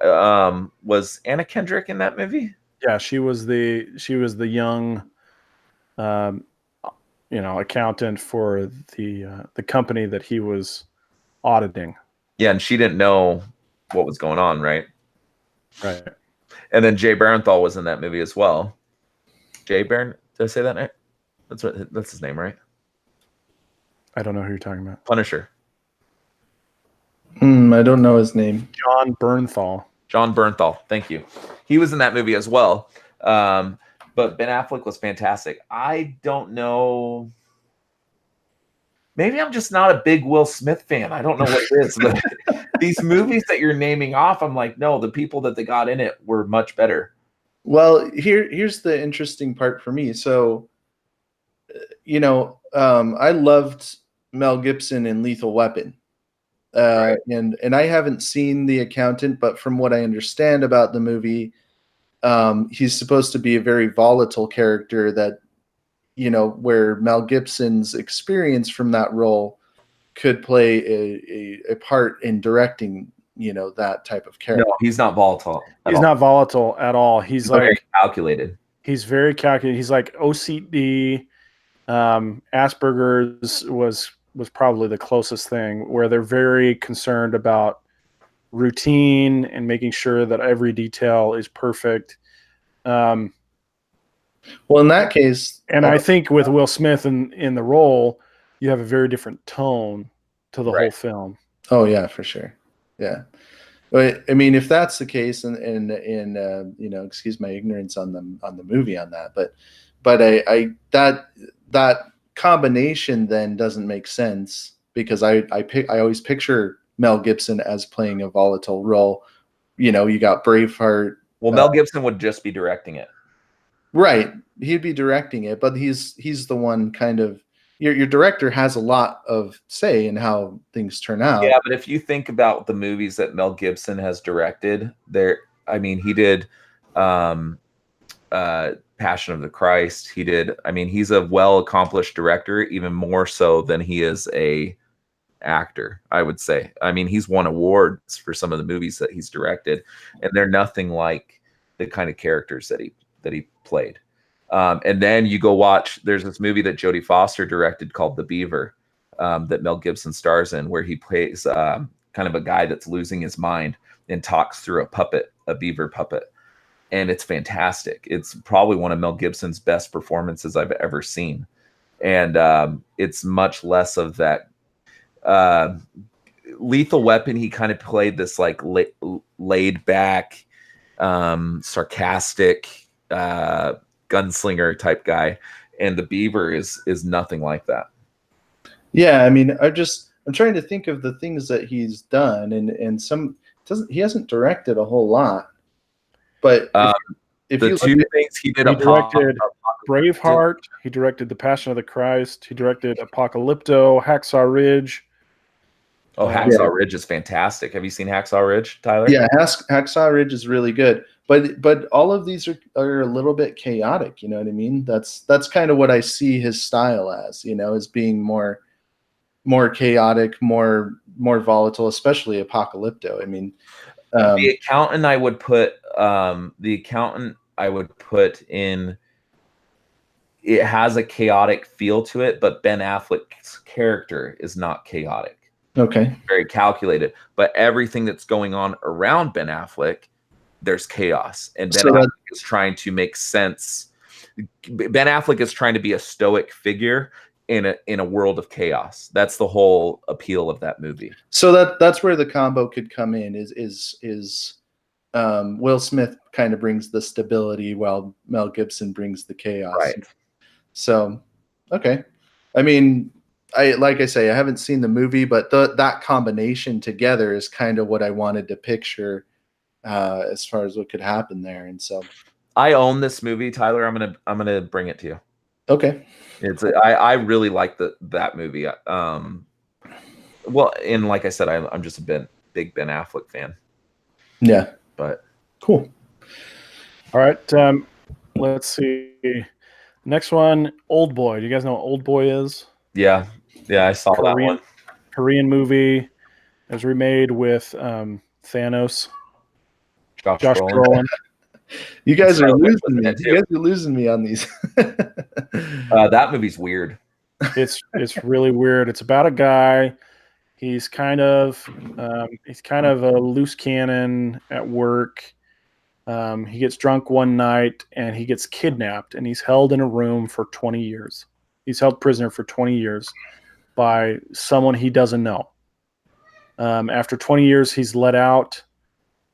Was Anna Kendrick in that movie? Yeah, she was the young, accountant for the company that he was auditing. Yeah, and she didn't know what was going on, right? Right. And then Jay Barenthal was in that movie as well. Jay Baron, did I say that name? That's his name, right? I don't know who you're talking about. Punisher. I don't know his name. John Bernthal. John Bernthal. Thank you. He was in that movie as well. But Ben Affleck was fantastic. I don't know. Maybe I'm just not a big Will Smith fan. I don't know what it is. But these movies that you're naming off, I'm like, no, the people that they got in it were much better. Well, here's the interesting part for me. So, I loved Mel Gibson in Lethal Weapon. Right. And I haven't seen The Accountant, but from what I understand about the movie, he's supposed to be a very volatile character that, where Mel Gibson's experience from that role could play a part in directing, that type of character. No, he's not volatile. He's not volatile at all. He's very like calculated. He's very calculated. He's like OCD. Asperger's was probably the closest thing, where they're very concerned about routine and making sure that every detail is perfect. Well, in that case, and I think with Will Smith in the role, you have a very different tone to the whole film. Oh yeah, for sure. Yeah. But I mean, if that's the case, and excuse my ignorance on the movie on that, but I that combination then doesn't make sense, because I always picture Mel Gibson as playing a volatile role. You got Braveheart. Well, Mel Gibson would just be directing it. Right. He'd be directing it, but he's the one kind of, your director has a lot of say in how things turn out. Yeah, but if you think about the movies that Mel Gibson has directed, he did Passion of the Christ. He's a well-accomplished director, even more so than he is a actor, I would say. He's won awards for some of the movies that he's directed, and they're nothing like the kind of characters that he played. And then you go watch, there's this movie that Jodie Foster directed called The Beaver, that Mel Gibson stars in, where he plays kind of a guy that's losing his mind and talks through a beaver puppet. And it's fantastic. It's probably one of Mel Gibson's best performances I've ever seen. And it's much less of that. Lethal Weapon, he kind of played this like laid back, sarcastic, gunslinger type guy, and The Beaver is nothing like that. Yeah, I'm trying to think of the things that he's done, and he hasn't directed a whole lot, but if the two things he did, he directed Braveheart, he directed The Passion of the Christ, he directed Apocalypto, Hacksaw Ridge. Oh, Hacksaw Ridge is fantastic. Have you seen Hacksaw Ridge, Tyler? Yeah, Hacksaw Ridge is really good. But all of these are a little bit chaotic, you know what I mean? That's kind of what I see his style as, as being more chaotic, more volatile, especially Apocalypto. The Accountant I would put in, it has a chaotic feel to it, but Ben Affleck's character is not chaotic. Okay. very calculated. But everything that's going on around Ben Affleck, there's chaos, and Ben Affleck is trying to make sense. Ben Affleck is trying to be a stoic figure in a world of chaos. That's the whole appeal of that movie. So that's where the combo could come in. Will Smith kind of brings the stability while Mel Gibson brings the chaos. Right. So, okay. I mean, like I say, I haven't seen the movie, but that combination together is kind of what I wanted to picture as far as what could happen there. And so, I own this movie, Tyler. I'm gonna bring it to you. Okay. I really like that movie. Well, and like I said, I'm just a big Ben Affleck fan. Yeah. But cool. All right. Let's see. Next one, Old Boy. Do you guys know what Old Boy is? Yeah, I saw that one. Korean movie. It was remade with Thanos. Josh Brolin. You guys are losing me. You guys are losing me on these. That movie's weird. It's really weird. It's about a guy. He's kind of a loose cannon at work. He gets drunk one night and he gets kidnapped, and he's held in a room for 20 years. He's held prisoner for 20 years by someone he doesn't know. After 20 years, he's let out,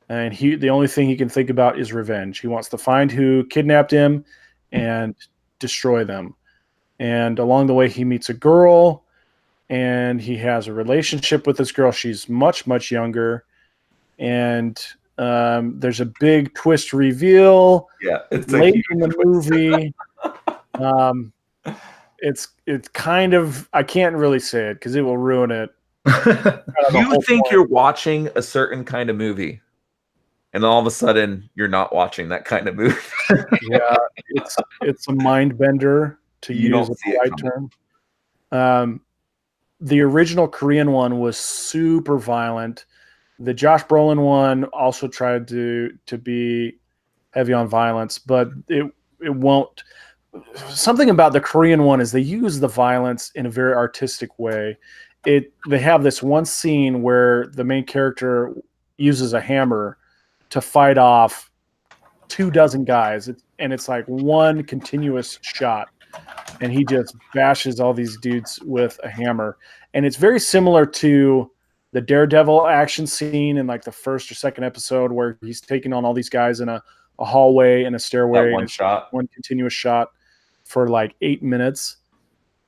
and the only thing he can think about is revenge. He wants to find who kidnapped him and destroy them. And along the way, he meets a girl, and he has a relationship with this girl. She's much, much younger, and there's a big twist reveal. Yeah, it's late in the movie. It's kind of, I can't really say it because it will ruin it. You think you're watching a certain kind of movie, and all of a sudden you're not watching that kind of movie. Yeah, it's a mind bender, to use a polite term. The original Korean one was super violent. The Josh Brolin one also tried to be heavy on violence, but it won't. Something about the Korean one is they use the violence in a very artistic way. They have this one scene where the main character uses a hammer to fight off 24 guys, and it's like one continuous shot, and he just bashes all these dudes with a hammer. And it's very similar to the Daredevil action scene in like the first or second episode where he's taking on all these guys in a hallway and a stairway. That one continuous shot for like 8 minutes.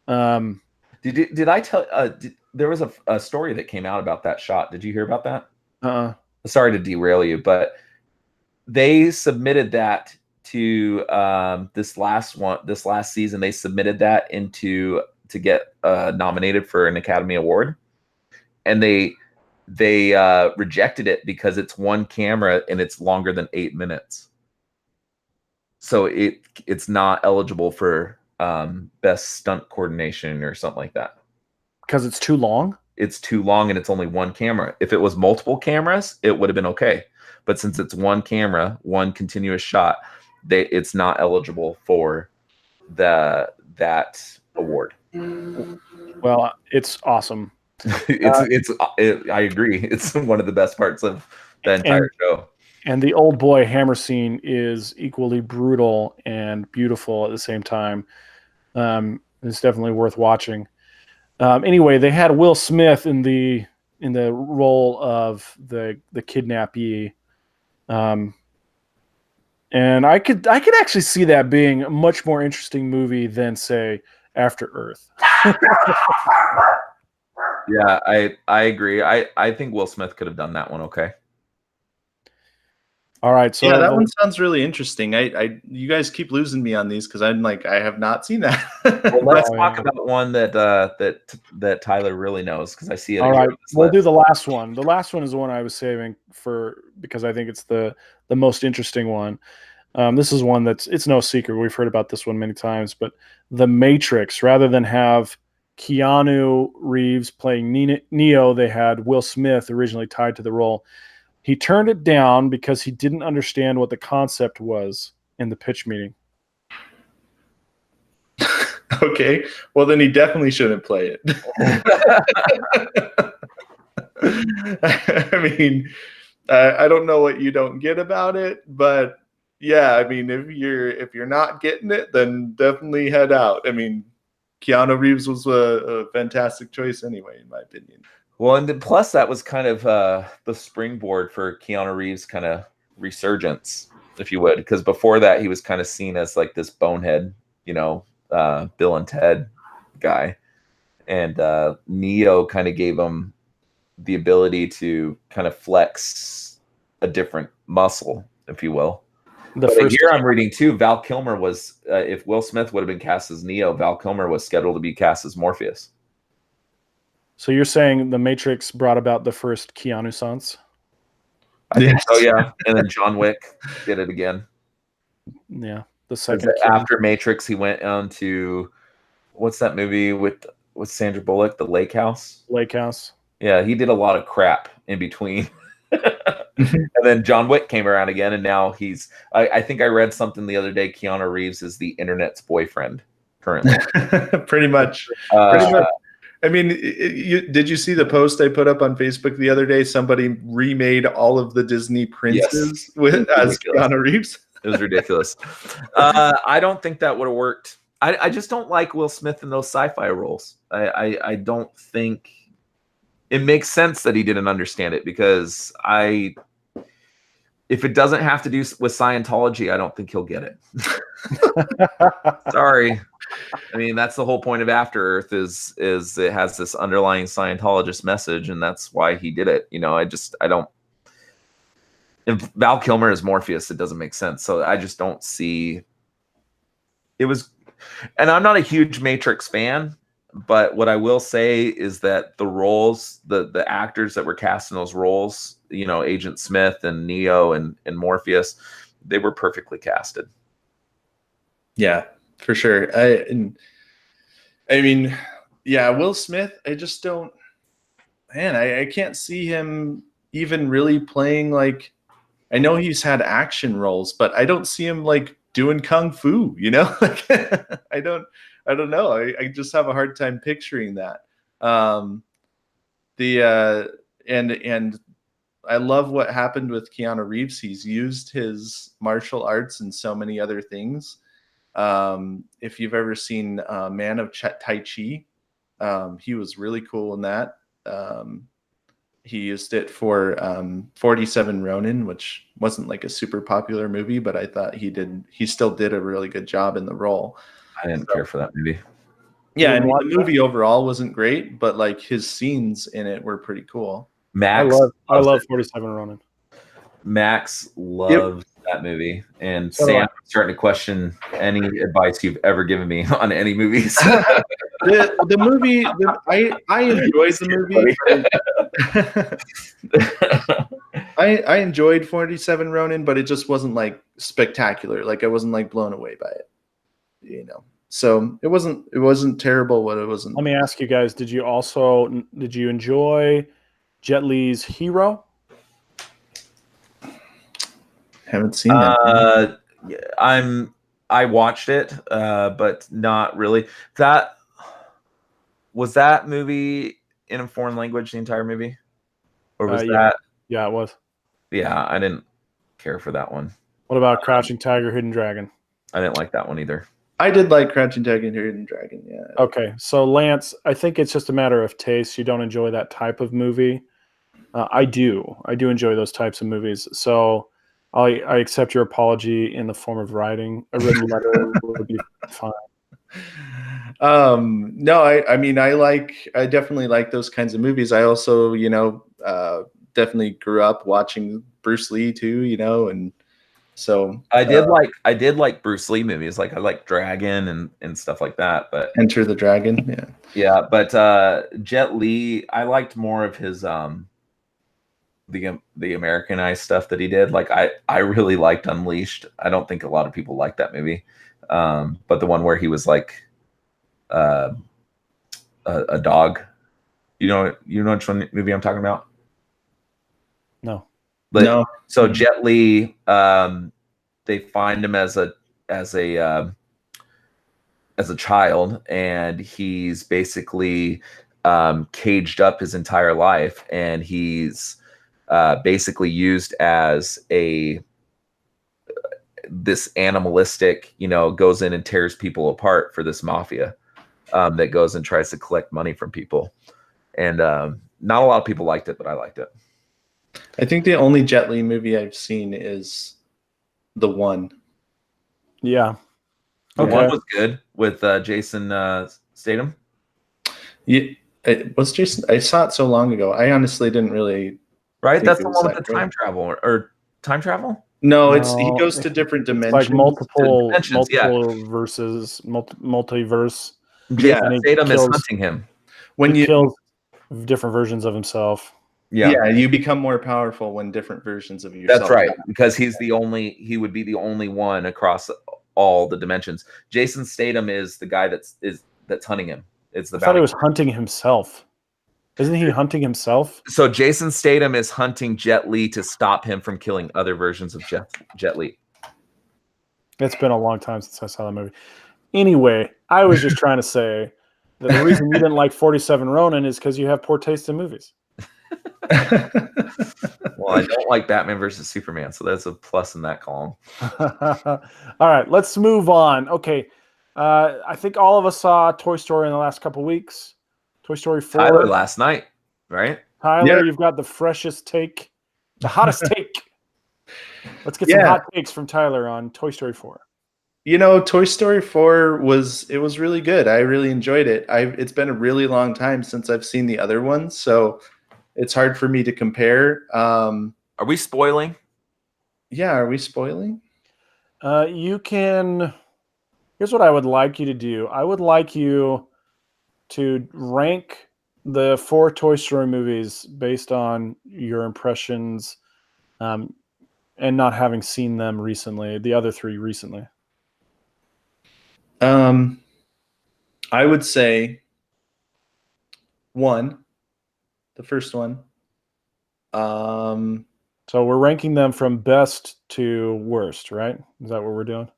Did I tell? There was a story that came out about that shot. Did you hear about that? Sorry to derail you, but they submitted that to this last season. They submitted that to get nominated for an Academy Award, and they rejected it because it's one camera and it's longer than 8 minutes. So it's not eligible for best stunt coordination or something like that. Because it's too long? It's too long and it's only one camera. If it was multiple cameras, it would have been okay. But since it's one camera, one continuous shot, it's not eligible for that award. Well, it's awesome. I agree. It's one of the best parts of the entire show. And the Old Boy hammer scene is equally brutal and beautiful at the same time. It's definitely worth watching. Anyway, they had Will Smith in the role of the kidnappee, and I could actually see that being a much more interesting movie than, say, After Earth. Yeah, I agree. I think Will Smith could have done that one okay. All right, so yeah, that one sounds really interesting. You guys keep losing me on these because I'm like, I have not seen that. Well, let's talk about one that Tyler really knows, because I see it. All right, we'll do the last one. The last one is the one I was saving because I think it's the most interesting one. This is one it's no secret. We've heard about this one many times, but The Matrix, rather than have Keanu Reeves playing Neo, they had Will Smith originally tied to the role. He turned it down because he didn't understand what the concept was in the pitch meeting. Okay, well then he definitely shouldn't play it. I mean, I don't know what you don't get about it, but yeah, I mean, if you're not getting it, then definitely head out. I mean, Keanu Reeves was a fantastic choice anyway, in my opinion. Well, and then plus that was kind of the springboard for Keanu Reeves' kind of resurgence, if you would, because before that he was kind of seen as like this bonehead, Bill and Ted guy, and Neo kind of gave him the ability to kind of flex a different muscle, if you will. But here I'm reading too, Val Kilmer was, if Will Smith would have been cast as Neo, Val Kilmer was scheduled to be cast as Morpheus. So you're saying The Matrix brought about the first Keanu Sans? I think so, yeah. And then John Wick did it again. Yeah, the second. After Matrix, he went on to, what's that movie with Sandra Bullock, The Lake House? Lake House. Yeah, he did a lot of crap in between. And then John Wick came around again, and now he's, I think I read something the other day, Keanu Reeves is the internet's boyfriend currently. Pretty much. Pretty much. I mean, did you see the post I put up on Facebook the other day? Somebody remade all of the Disney princes as Keanu Reeves. It was ridiculous. I don't think that would have worked. I just don't like Will Smith in those sci-fi roles. I don't think it makes sense that he didn't understand it, because if it doesn't have to do with Scientology, I don't think he'll get it. Sorry. I mean, that's the whole point of After Earth is it has this underlying Scientologist message, and that's why he did it. I don't. If Val Kilmer is Morpheus, it doesn't make sense. So I just don't see. It was, and I'm not a huge Matrix fan, but what I will say is that the roles, the actors that were cast in those roles, Agent Smith and Neo and Morpheus, they were perfectly casted. Yeah, for sure. I mean, yeah, Will Smith, I just don't, man, I can't see him even really playing like, I know he's had action roles, but I don't see him like doing kung fu, like I don't know. I just have a hard time picturing that. And I love what happened with Keanu Reeves. He's used his martial arts in so many other things. If you've ever seen Man of Tai Chi, he was really cool in that. He used it for 47 Ronin, which wasn't like a super popular movie, but I thought he still did a really good job in the role. I didn't care for that movie. Yeah, I mean, the movie overall wasn't great, but like his scenes in it were pretty cool. Max, I love 47 Ronin. Max loves that movie, and Sam's starting to question any advice you've ever given me on any movies. the movie, I enjoyed the movie. I enjoyed 47 Ronin, but it just wasn't like spectacular. Like I wasn't like blown away by it, So it wasn't terrible. What it wasn't. Let me ask you guys: did you enjoy Jet Li's Hero? Haven't seen that. I watched it, but not really. Was that movie in a foreign language, the entire movie, or was that? Yeah, it was. Yeah, I didn't care for that one. What about Crouching Tiger, Hidden Dragon? I didn't like that one either. I did like Crouching Tiger, Hidden Dragon. Yeah. Okay, so Lance, I think it's just a matter of taste. You don't enjoy that type of movie. I do. I do enjoy those types of movies. So I accept your apology in the form of writing. A written letter would be fine. No, I mean, I definitely like those kinds of movies. I also, definitely grew up watching Bruce Lee too, and so I did like Bruce Lee movies. Like I like Dragon and stuff like that, but Enter the Dragon. Yeah. But Jet Li, I liked more of his, the Americanized stuff that he did. Like I really liked Unleashed. I don't think a lot of people like that movie. But the one where he was like a dog. You know which one movie I'm talking about? No. But, no. So Jet Li, they find him as a child, and he's basically caged up his entire life, and he's basically used as this animalistic, goes in and tears people apart for this mafia that goes and tries to collect money from people. And not a lot of people liked it, but I liked it. I think the only Jet Li movie I've seen is The One. Yeah. The One was good with Jason Statham. Yeah, it was Jason. I saw it so long ago. I honestly didn't really. Right, that's it the was one with that the great. time travel or time travel. No, he goes to different dimensions. Like multiple Dimensions, yeah. verses, multiverse. Yeah, Jason Statham is hunting him. When He you kills different versions of himself. yeah, you become more powerful when different versions of yourself. That's right, because he would be the only one across all the dimensions. Jason Statham is the guy that's hunting him. It's the I thought he was hunting himself. Isn't he hunting himself? So Jason Statham is hunting Jet Li to stop him from killing other versions of Jet Li. It's been a long time since I saw that movie. Anyway, I was just trying to say that the reason you didn't like 47 Ronin is because you have poor taste in movies. Well, I don't like Batman versus Superman, so that's a plus in that column. All right, let's move on. Okay, I think all of us saw Toy Story in the last couple weeks. Toy Story 4. Tyler last night, right? Tyler, you've got the freshest take, the hottest take. Let's get some hot takes from Tyler on Toy Story 4. Toy Story 4 was really good. I really enjoyed it. It's been a really long time since I've seen the other ones, so it's hard for me to compare. Are we spoiling? Yeah, are we spoiling? You can. Here's what I would like you to do. I would like you to rank the 4 Toy Story movies based on your impressions, and not having seen them recently. The other 3 recently. I would say 1, the first one. So we're ranking them from best to worst, right? Is that what we're doing?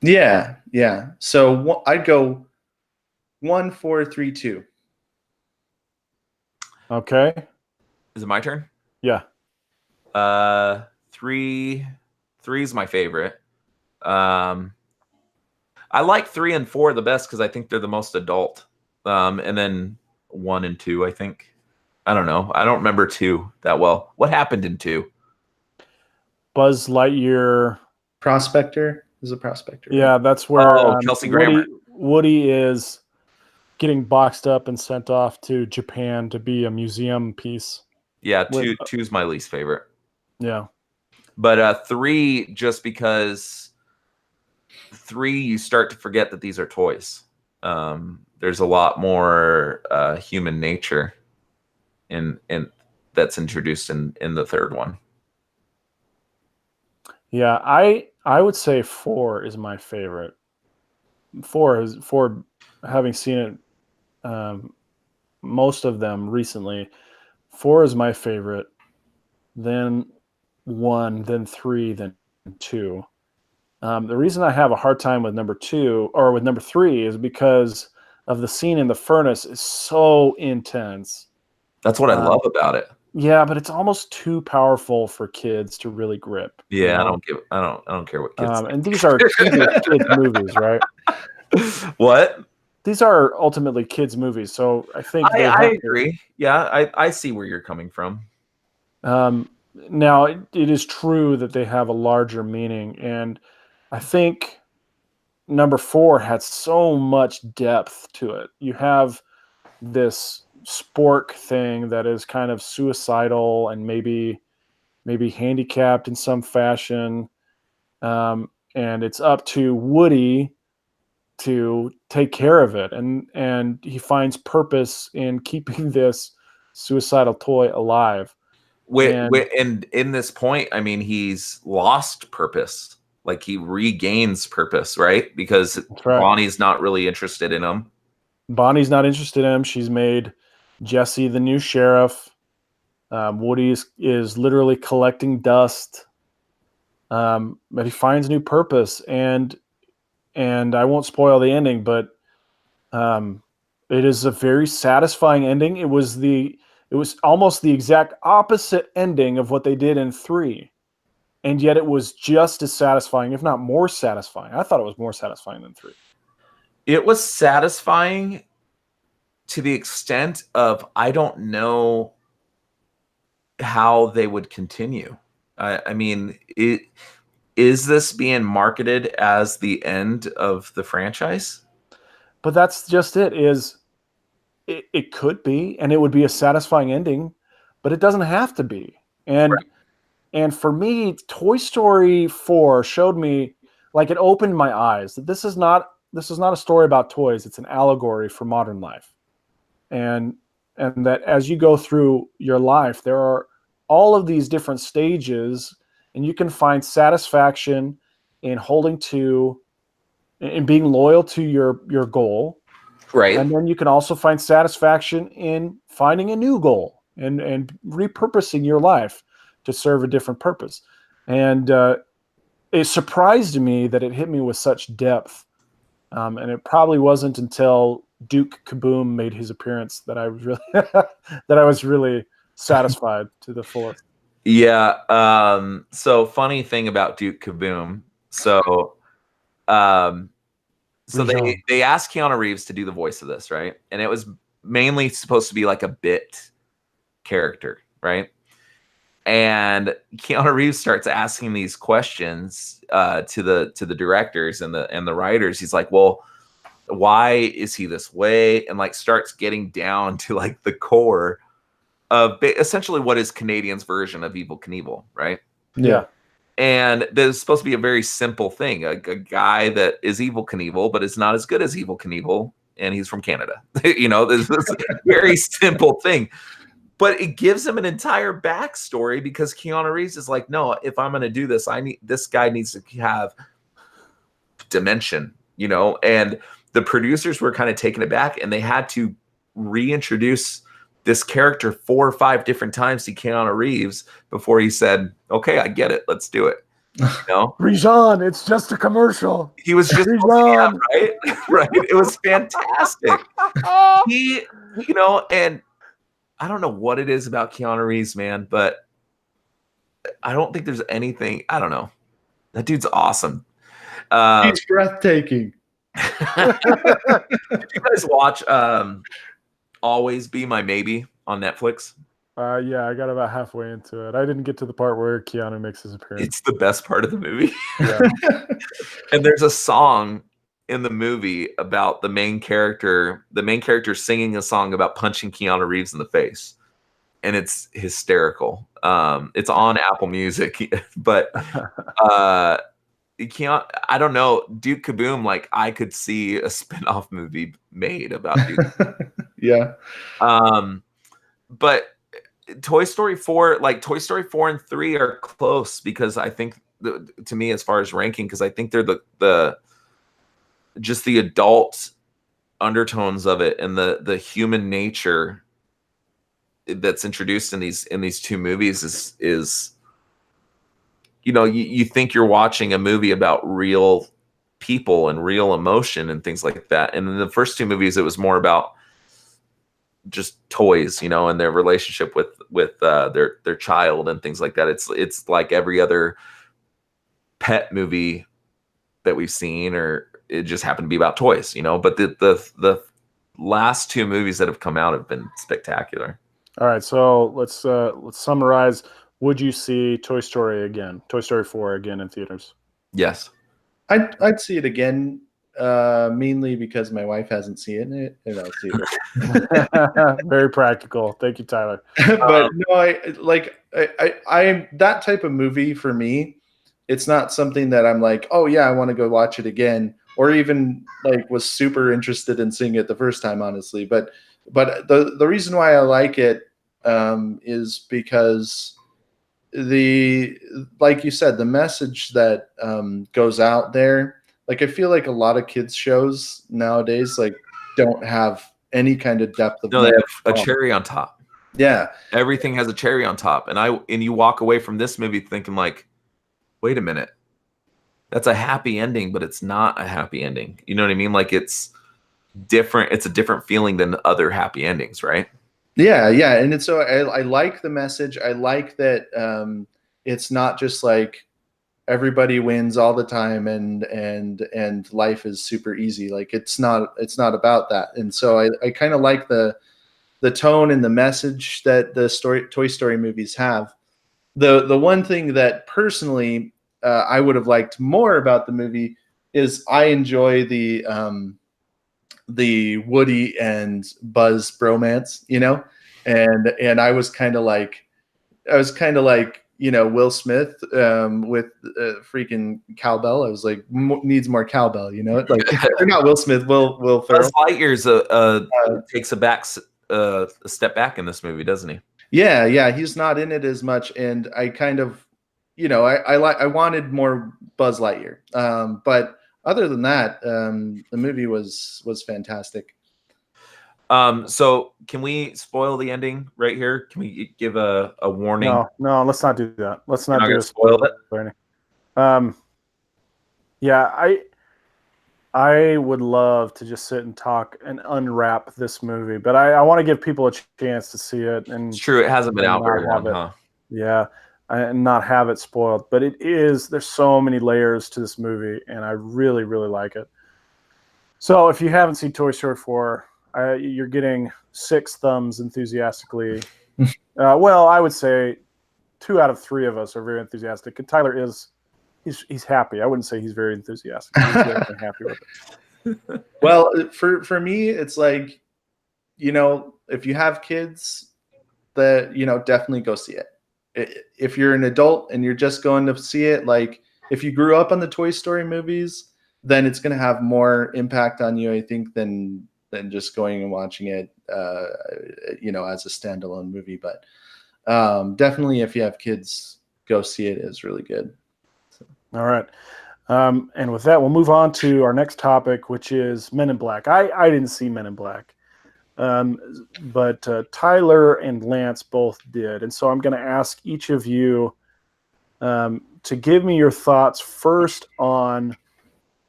Yeah. So I'd go 1, 4, 3, 2. Okay. Is it my turn? Yeah. 3 is my favorite. I like 3 and 4 the best because I think they're the most adult. And then 1 and 2, I think. I don't know. I don't remember 2 that well. What happened in 2? Buzz Lightyear. Prospector is a prospector. Right? Yeah, that's where Kelsey Grammer. Woody is getting boxed up and sent off to Japan to be a museum piece. Yeah, 2's my least favorite. Yeah. But 3, just because 3, you start to forget that these are toys. There's a lot more human nature in that's introduced in the third one. Yeah, I would say 4 is my favorite. 4 having seen it most of them recently. 4 is my favorite. Then 1, then 3, then 2. The reason I have a hard time with number 2 or with number 3 is because of the scene in the furnace is so intense. That's what I love about it. Yeah, but it's almost too powerful for kids to really grip. Yeah, I don't care what kids. And these are kids movies, right? What? These are ultimately kids movies, so I think I agree. Yeah, I see where you're coming from. Now it is true that they have a larger meaning, and I think number 4 had so much depth to it. You have this spork thing that is kind of suicidal and maybe handicapped in some fashion, and it's up to Woody to take care of it, and he finds purpose in keeping this suicidal toy alive. And in this point, I mean, he's lost purpose. Like he regains purpose, right? Because Bonnie's not really interested in him. Bonnie's not interested in him. She's made Jesse the new sheriff. Woody is literally collecting dust. But he finds new purpose, and I won't spoil the ending, but It is a very satisfying ending. It was almost the exact opposite ending of what they did in 3. And yet it was just as satisfying, if not more satisfying. I thought it was more satisfying than 3. It was satisfying to the extent of I don't know how they would continue. I mean, is this being marketed as the end of the franchise? But that's just it. It could be, and it would be a satisfying ending, but it doesn't have to be. And for me, Toy Story 4 showed me, like, it opened my eyes that this is not a story about toys. It's an allegory for modern life. And that as you go through your life, there are all of these different stages, and you can find satisfaction in holding to and being loyal to your goal. Right. And then you can also find satisfaction in finding a new goal and repurposing your life to serve a different purpose. And it surprised me that it hit me with such depth. And it probably wasn't until Duke Kaboom made his appearance that I was really that I was really satisfied to the fullest. Yeah. So funny thing about Duke Kaboom. So they asked Keanu Reeves to do the voice of this, right? And it was mainly supposed to be like a bit character, right? And Keanu Reeves starts asking these questions to the directors and the writers. He's like, well, why is he this way? And like starts getting down to like the core of essentially what is Canadian's version of Evel Knievel, right? Yeah. And there's supposed to be a very simple thing. A guy that is Evel Knievel, but is not as good as Evel Knievel, and he's from Canada. There's this very simple thing. But it gives him an entire backstory because Keanu Reeves is like, no, if I'm going to do this, this guy needs to have dimension, and the producers were kind of taken aback, and they had to reintroduce this character 4 or 5 different times to Keanu Reeves before he said, okay, I get it. Let's do it. Rijan, it's just a commercial. He was just, yeah, right? Right. It was fantastic. And I don't know what it is about Keanu Reeves, man, but I don't think there's anything. I don't know. That dude's awesome. He's breathtaking. Did you guys watch Always Be My Maybe on Netflix? Yeah, I got about halfway into it. I didn't get to the part where Keanu makes his appearance. It's the best part of the movie. Yeah. And there's a song in the movie about the main character singing a song about punching Keanu Reeves in the face. And it's hysterical. It's on Apple Music, but Keanu, I don't know, Duke Kaboom, like I could see a spin-off movie made about Duke. Yeah. But Toy Story 4 and 3 are close because I think to me, as far as ranking, because I think they're the just the adult undertones of it and the human nature that's introduced in these 2 movies is you think you're watching a movie about real people and real emotion and things like that. And in the first 2 movies, it was more about just toys, and their relationship with their child and things like that. It's like every other pet movie that we've seen, or it just happened to be about toys, but the last 2 movies that have come out have been spectacular. All right, so let's summarize. Would you see Toy Story 4 again in theaters? Yes. I'd see it again, mainly because my wife hasn't seen it, and I'll see it. Very practical. Thank you, Tyler. But no, I that type of movie for me, it's not something that I'm like, oh yeah, I want to go watch it again, or even like was super interested in seeing it the first time, honestly. But the reason why I like it is because like you said, the message that goes out there. Like I feel like a lot of kids shows nowadays like don't have any kind of depth of. No, they have a cherry on top. Yeah, everything has a cherry on top, and you walk away from this movie thinking like, wait a minute, that's a happy ending, but it's not a happy ending. You know what I mean? Like it's different. It's a different feeling than other happy endings, right? Yeah, yeah, and it's so I like the message. I like that it's not just like everybody wins all the time and life is super easy. Like it's not about that. And so I kind of like the tone and the message that the Toy Story movies have. The one thing that personally I would have liked more about the movie is I enjoy the Woody and Buzz bromance, you know, and I was kind of like Will Smith with freaking cowbell. I was like needs more cowbell, you know, like or not Will Smith, Will Ferrell. Buzz Lightyear's takes a step back in this movie, doesn't he? Yeah, he's not in it as much, and I kind of, I wanted more Buzz Lightyear, but other than that, the movie was fantastic. So can we spoil the ending right here? Can we give a warning? No, let's not do that. Let's not do a spoil it. Yeah, I would love to just sit and talk and unwrap this movie, but I want to give people a chance to see it. And it's true, it hasn't been out very long, huh? Yeah, and not have it spoiled. But there's so many layers to this movie, and I really, really like it. So if you haven't seen Toy Story 4, you're getting 6 thumbs enthusiastically. Well, I would say 2 out of 3 of us are very enthusiastic. And Tyler he's happy. I wouldn't say he's very enthusiastic. He's definitely happy with it. Well, for me, it's like, if you have kids, definitely go see it. If you're an adult and you're just going to see it, like if you grew up on the Toy Story movies, then it's going to have more impact on you, I think, than just going and watching it, as a standalone movie. But definitely, if you have kids, go see it. It's really good. So. All right. And with that, we'll move on to our next topic, which is Men in Black. I didn't see Men in Black, but Tyler and Lance both did. And so I'm going to ask each of you to give me your thoughts first on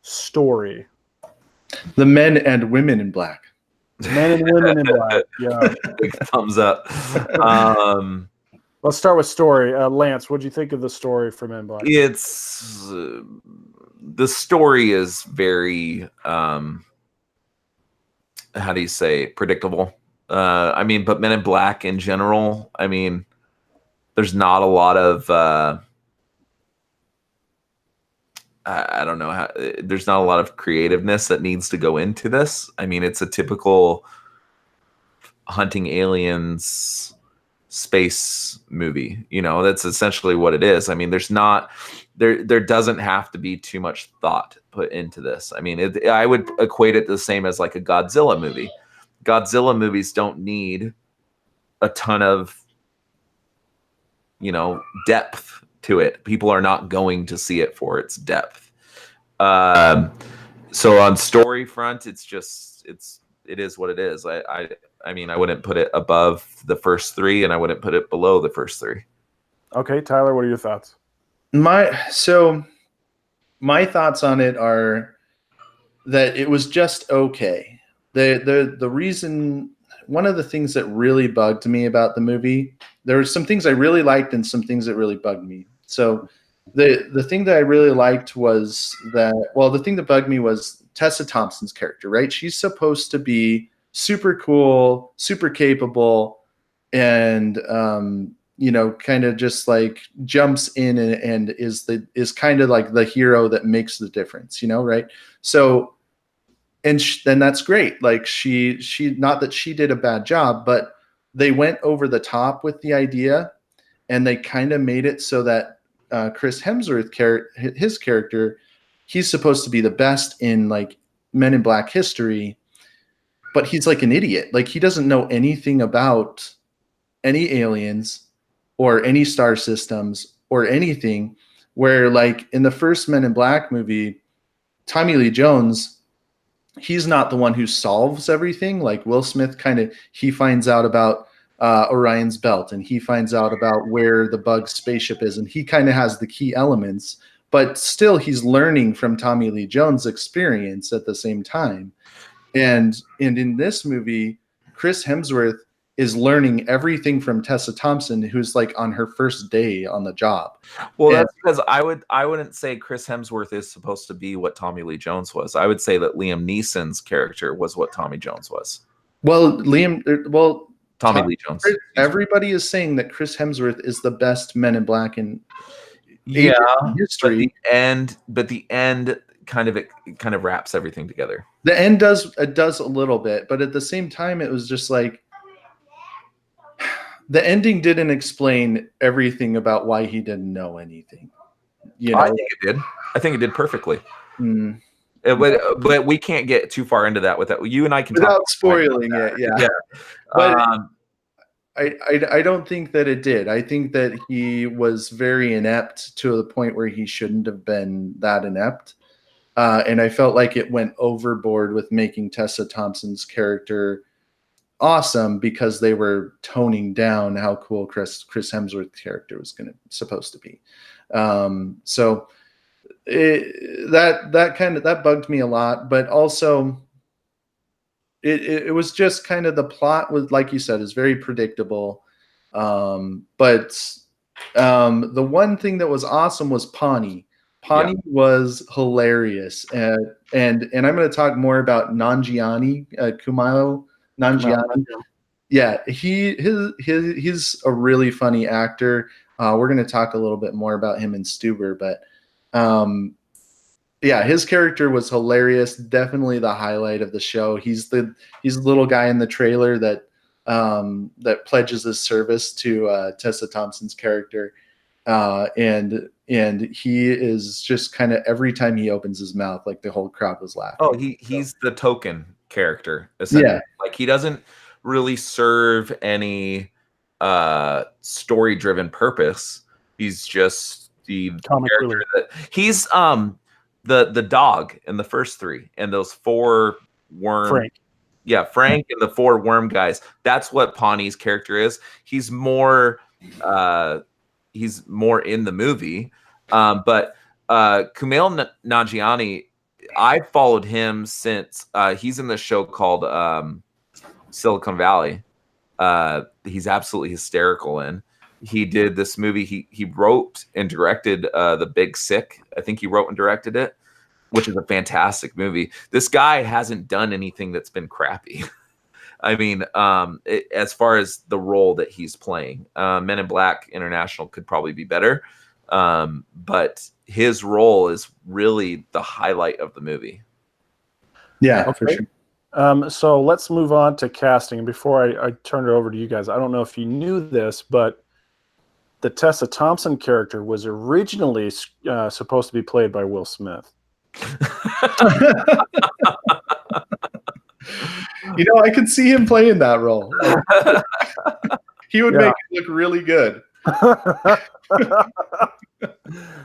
story. The men and women in black. Men and women in black. Yeah. Big thumbs up. Let's start with story. Lance, what do you think of the story for Men in Black? It's the story is very how do you say, predictable. But Men in Black in general, there's not a lot of I don't know there's not a lot of creativeness that needs to go into this. It's a typical hunting aliens space movie. That's essentially what it is. There's not there doesn't have to be too much thought put into this. I would equate it the same as like a Godzilla movie. Godzilla movies don't need a ton of depth to it. People are not going to see it for its depth. So on story front, it is what it is. I wouldn't put it above the first 3, and I wouldn't put it below the first 3. Okay, Tyler, what are your thoughts? My thoughts on it are that it was just okay. The reason, one of the things that really bugged me about the movie, there were some things I really liked and some things that really bugged me. So the thing that I really liked was the thing that bugged me was Tessa Thompson's character, right? She's supposed to be super cool, super capable, and kind of just like jumps in and is kind of like the hero that makes the difference, right? So, and that's great. Like she not that she did a bad job, but they went over the top with the idea, and they kind of made it so that Chris Hemsworth his character, he's supposed to be the best in like Men in Black history, but he's like an idiot. Like he doesn't know anything about any aliens or any star systems or anything, where like in the first Men in Black movie, Tommy Lee Jones, he's not the one who solves everything. Like Will Smith he finds out about Orion's belt, and he finds out about where the bug spaceship is, and he kind of has the key elements, but still he's learning from Tommy Lee Jones' experience at the same time. And in this movie, Chris Hemsworth is learning everything from Tessa Thompson, who's like on her first day on the job. Well, And- that's because I wouldn't say Chris Hemsworth is supposed to be what Tommy Lee Jones was. I would say that Liam Neeson's character was what Tommy Jones was. Well, Tommy Lee Jones. Everybody is saying that Chris Hemsworth is the best Men in Black in Yeah, history. but the end kind of wraps everything together. The end does a little bit, but at the same time, it was just like the ending didn't explain everything about why he didn't know anything. You know, I think it did. I think it did perfectly. Mm. But we can't get too far into that without you and I can Without talk spoiling it. Yeah. Yeah. But I don't think that it did. I think that he was very inept to the point where he shouldn't have been that inept. And I felt like it went overboard with making Tessa Thompson's character awesome because they were toning down how cool Chris Hemsworth's character was supposed to be. So that bugged me a lot, but also it was just kind of the plot was, like you said, is very predictable. But the one thing that was awesome was Pawnee. Pawnee was hilarious, and I'm going to talk more about Nanjiani, Kumail Nanjiani. Yeah, he's a really funny actor. We're going to talk a little bit more about him in Stuber, but yeah, his character was hilarious. Definitely the highlight of the show. He's the little guy in the trailer that pledges his service to Tessa Thompson's character, and he is just kind of every time he opens his mouth, like the whole crowd was laughing. Oh, he's the token character. Yeah, like he doesn't really serve any story-driven purpose. He's just the character that he's the dog in the first three and those four worm. Frank. Yeah, Frank and the four worm guys. That's what Pawnee's character is. He's more in the movie. But Kumail Nanjiani, I followed him since he's in the show called Silicon Valley. He's absolutely hysterical in. He did this movie. He wrote and directed The Big Sick. I think he wrote and directed it, which is a fantastic movie. This guy hasn't done anything that's been crappy. I mean, as far as the role that he's playing, Men in Black International could probably be better. But his role is really the highlight of the movie. Yeah, okay. For sure. So let's move on to casting. Before I turn it over to you guys, I don't know if you knew this, but the Tessa Thompson character was originally supposed to be played by Will Smith. You know, I could see him playing that role. He would make it look really good.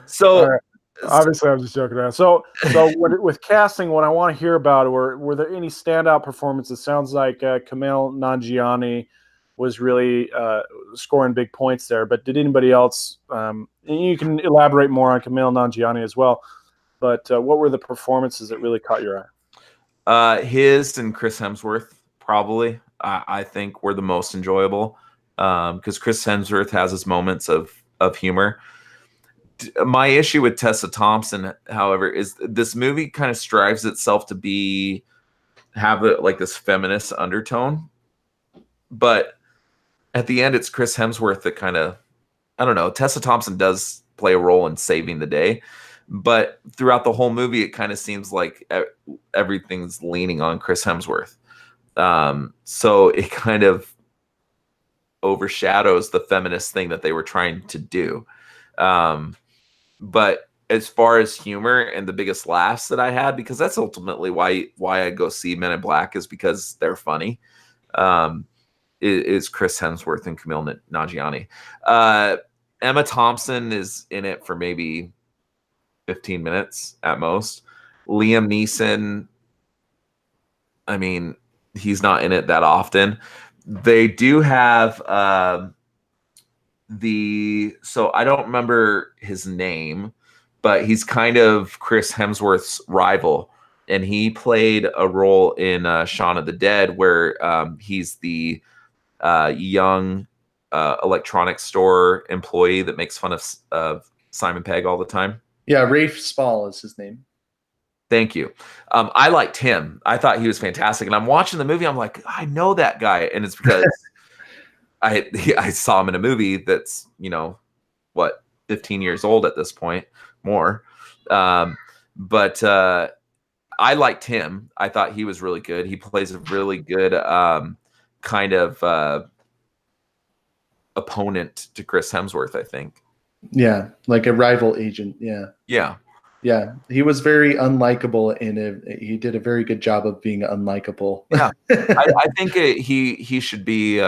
So right. Obviously, I'm just joking around. So with casting, what I want to hear about were there any standout performances? Sounds like Kumail Nanjiani was really scoring big points there. But did anybody else? And you can elaborate more on Kumail Nanjiani as well. But what were the performances that really caught your eye? His and Chris Hemsworth probably I think were the most enjoyable because Chris Hemsworth has his moments of humor. My issue with Tessa Thompson, however, is this movie kind of strives itself to have like this feminist undertone, but at the end, it's Chris Hemsworth that kind of, I don't know. Tessa Thompson does play a role in saving the day, but throughout the whole movie, it kind of seems like everything's leaning on Chris Hemsworth. So it kind of overshadows the feminist thing that they were trying to do. But as far as humor and the biggest laughs that I had, because that's ultimately why I go see Men in Black is because they're funny, is Chris Hemsworth and Kumail Nanjiani. Emma Thompson is in it for maybe 15 minutes at most. Liam Neeson, I mean, he's not in it that often. They do have so I don't remember his name, but he's kind of Chris Hemsworth's rival and he played a role in Shaun of the Dead, where he's the young electronics store employee that makes fun of Simon Pegg all the time. Yeah, Rafe Spall is his name. Thank you. I liked him. I thought he was fantastic. And I'm watching the movie. I'm like, I know that guy. And it's because I saw him in a movie that's, 15 years old at this point, more. But I liked him. I thought he was really good. He plays a really good kind of opponent to Chris Hemsworth, I think. Yeah, like a rival agent. Yeah. Yeah. Yeah, he was very unlikable, and he did a very good job of being unlikable. Yeah, I think he should be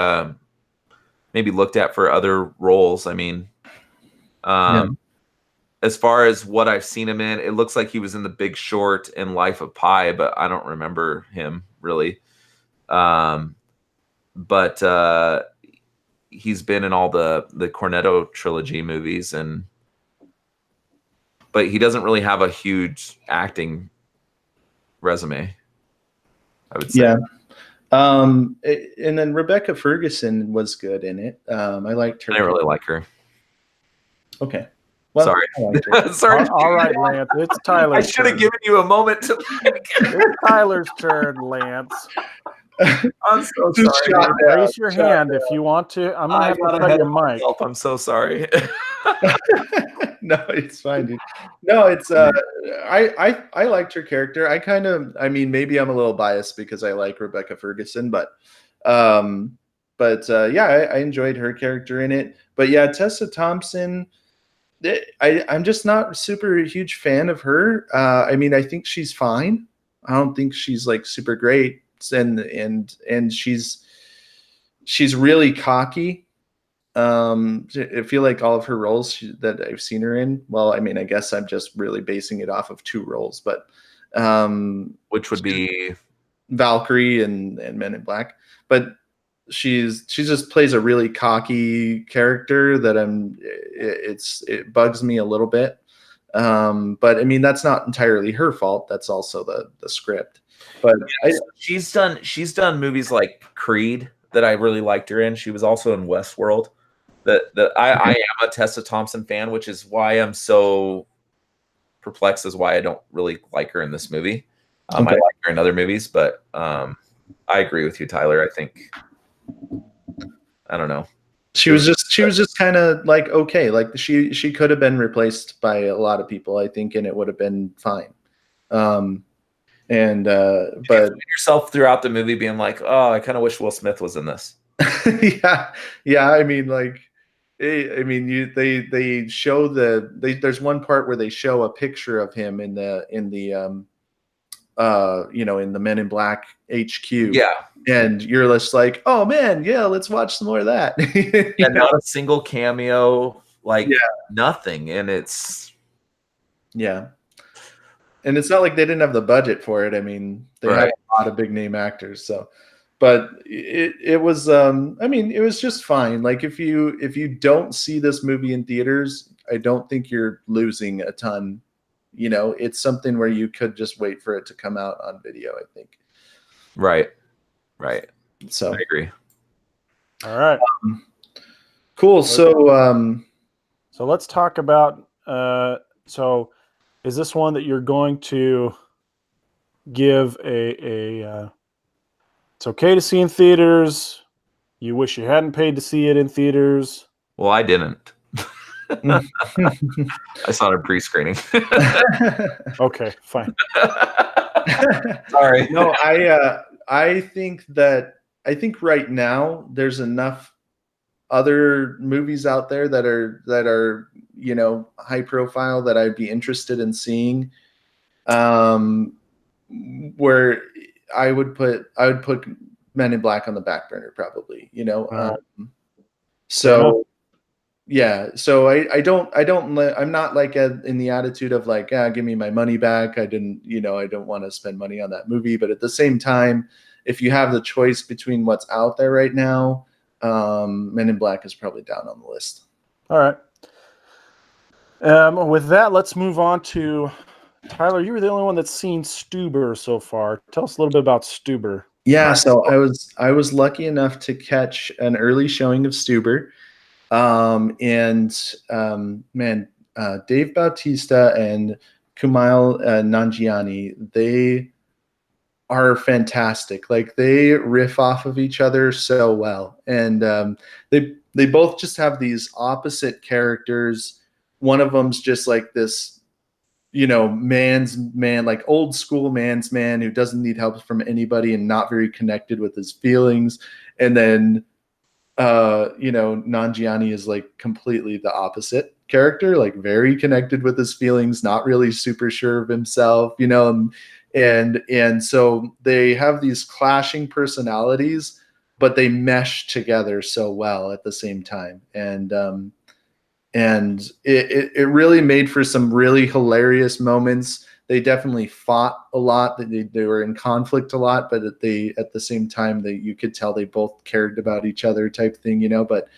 maybe looked at for other roles. I mean, as far as what I've seen him in, it looks like he was in The Big Short and Life of Pi, but I don't remember him really. But he's been in all the Cornetto trilogy movies, but he doesn't really have a huge acting resume, I would say. Yeah. And then Rebecca Ferguson was good in it. I liked her. I didn't really like her. Okay. Well, sorry. I liked her. Sorry. All right, Lance. It's Tyler's I should have turn. given you a moment to. It's Tyler's turn, Lance. I'm so Just sorry. shot down. Raise your hand if you want to. I'm gonna have to cut your mic. myself. I'm so sorry. No, it's fine, dude. No, it's I liked her character. I mean, maybe I'm a little biased because I like Rebecca Ferguson, but yeah, I enjoyed her character in it. But yeah, Tessa Thompson, I'm just not super huge fan of her. I mean, I think she's fine. I don't think she's like super great, and she's really cocky. I feel like all of her roles that I've seen her in, well, I mean, I guess I'm just really basing it off of 2 roles, but Which would be Valkyrie and Men in Black. But she just plays a really cocky character that it bugs me a little bit. But I mean, that's not entirely her fault. That's also the script. But she's done movies like Creed that I really liked her in. She was also in Westworld. I am a Tessa Thompson fan, which is why I'm so perplexed as why I don't really like her in this movie. I like her in other movies, but I agree with you, Tyler. I think I don't know. She was just kind of like okay, like she could have been replaced by a lot of people, I think, and it would have been fine. But you find yourself throughout the movie being like, oh, I kind of wish Will Smith was in this. yeah. I mean, like, they show there's one part where they show a picture of him in the Men in Black HQ. Yeah. And you're just like, oh man, yeah, let's watch some more of that. Yeah, not a single cameo, nothing. And it's and it's not like they didn't have the budget for it. I mean, they had a lot of big name actors, so. But it was I mean, it was just fine. Like if you don't see this movie in theaters, I don't think you're losing a ton. It's something where you could just wait for it to come out on video, I think. Right. So I agree. All right. Cool. Okay. So let's talk about so is this one that you're going to give a it's okay to see in theaters? You wish you hadn't paid to see it in theaters? Well, I didn't. I saw it in pre-screening. Okay, fine. Sorry. No, I think right now there's enough other movies out there that are high profile that I'd be interested in seeing. Where I would put Men in Black on the back burner probably. So I'm not like in the attitude of like, give me my money back. I don't want to spend money on that movie. But at the same time, if you have the choice between what's out there right now, Men in Black is probably down on the list. All right. With that, let's move on to Tyler, you were the only one that's seen Stuber so far. Tell us a little bit about Stuber. Yeah, so I was lucky enough to catch an early showing of Stuber, man, Dave Bautista and Kumail Nanjiani, they are fantastic. Like they riff off of each other so well, and they both just have these opposite characters. One of them's just like this, man's man, like old school man's man who doesn't need help from anybody and not very connected with his feelings. And then, Nanjiani is like completely the opposite character, like very connected with his feelings, not really super sure of himself, and so they have these clashing personalities, but they mesh together so well at the same time. And it really made for some really hilarious moments. They definitely fought a lot. They were in conflict a lot, but at the same time, you could tell they both cared about each other, type thing, But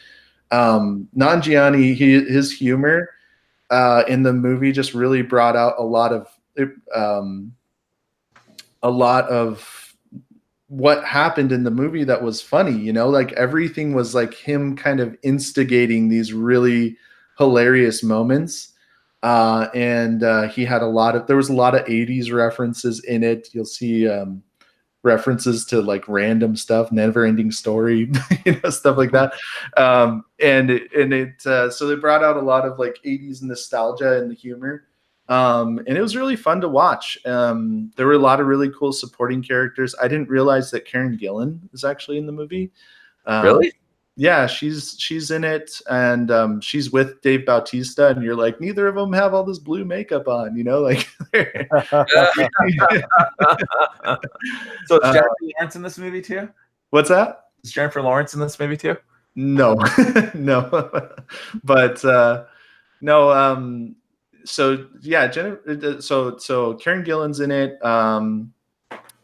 Nanjiani, his humor in the movie just really brought out a lot of what happened in the movie that was funny. Like everything was like him kind of instigating these really hilarious moments. And he had there was a lot of 80s references in it. You'll see references to like random stuff, Never Ending Story, stuff like that. So they brought out a lot of like 80s nostalgia and the humor. And it was really fun to watch. There were a lot of really cool supporting characters. I didn't realize that Karen Gillan is actually in the movie. Really? Yeah, she's in it, and she's with Dave Bautista, and you're like, neither of them have all this blue makeup on, like. So is Jennifer Lawrence in this movie too? What's that? Is Jennifer Lawrence in this movie too? No, no, but no. So yeah, Jennifer. So Karen Gillan's in it.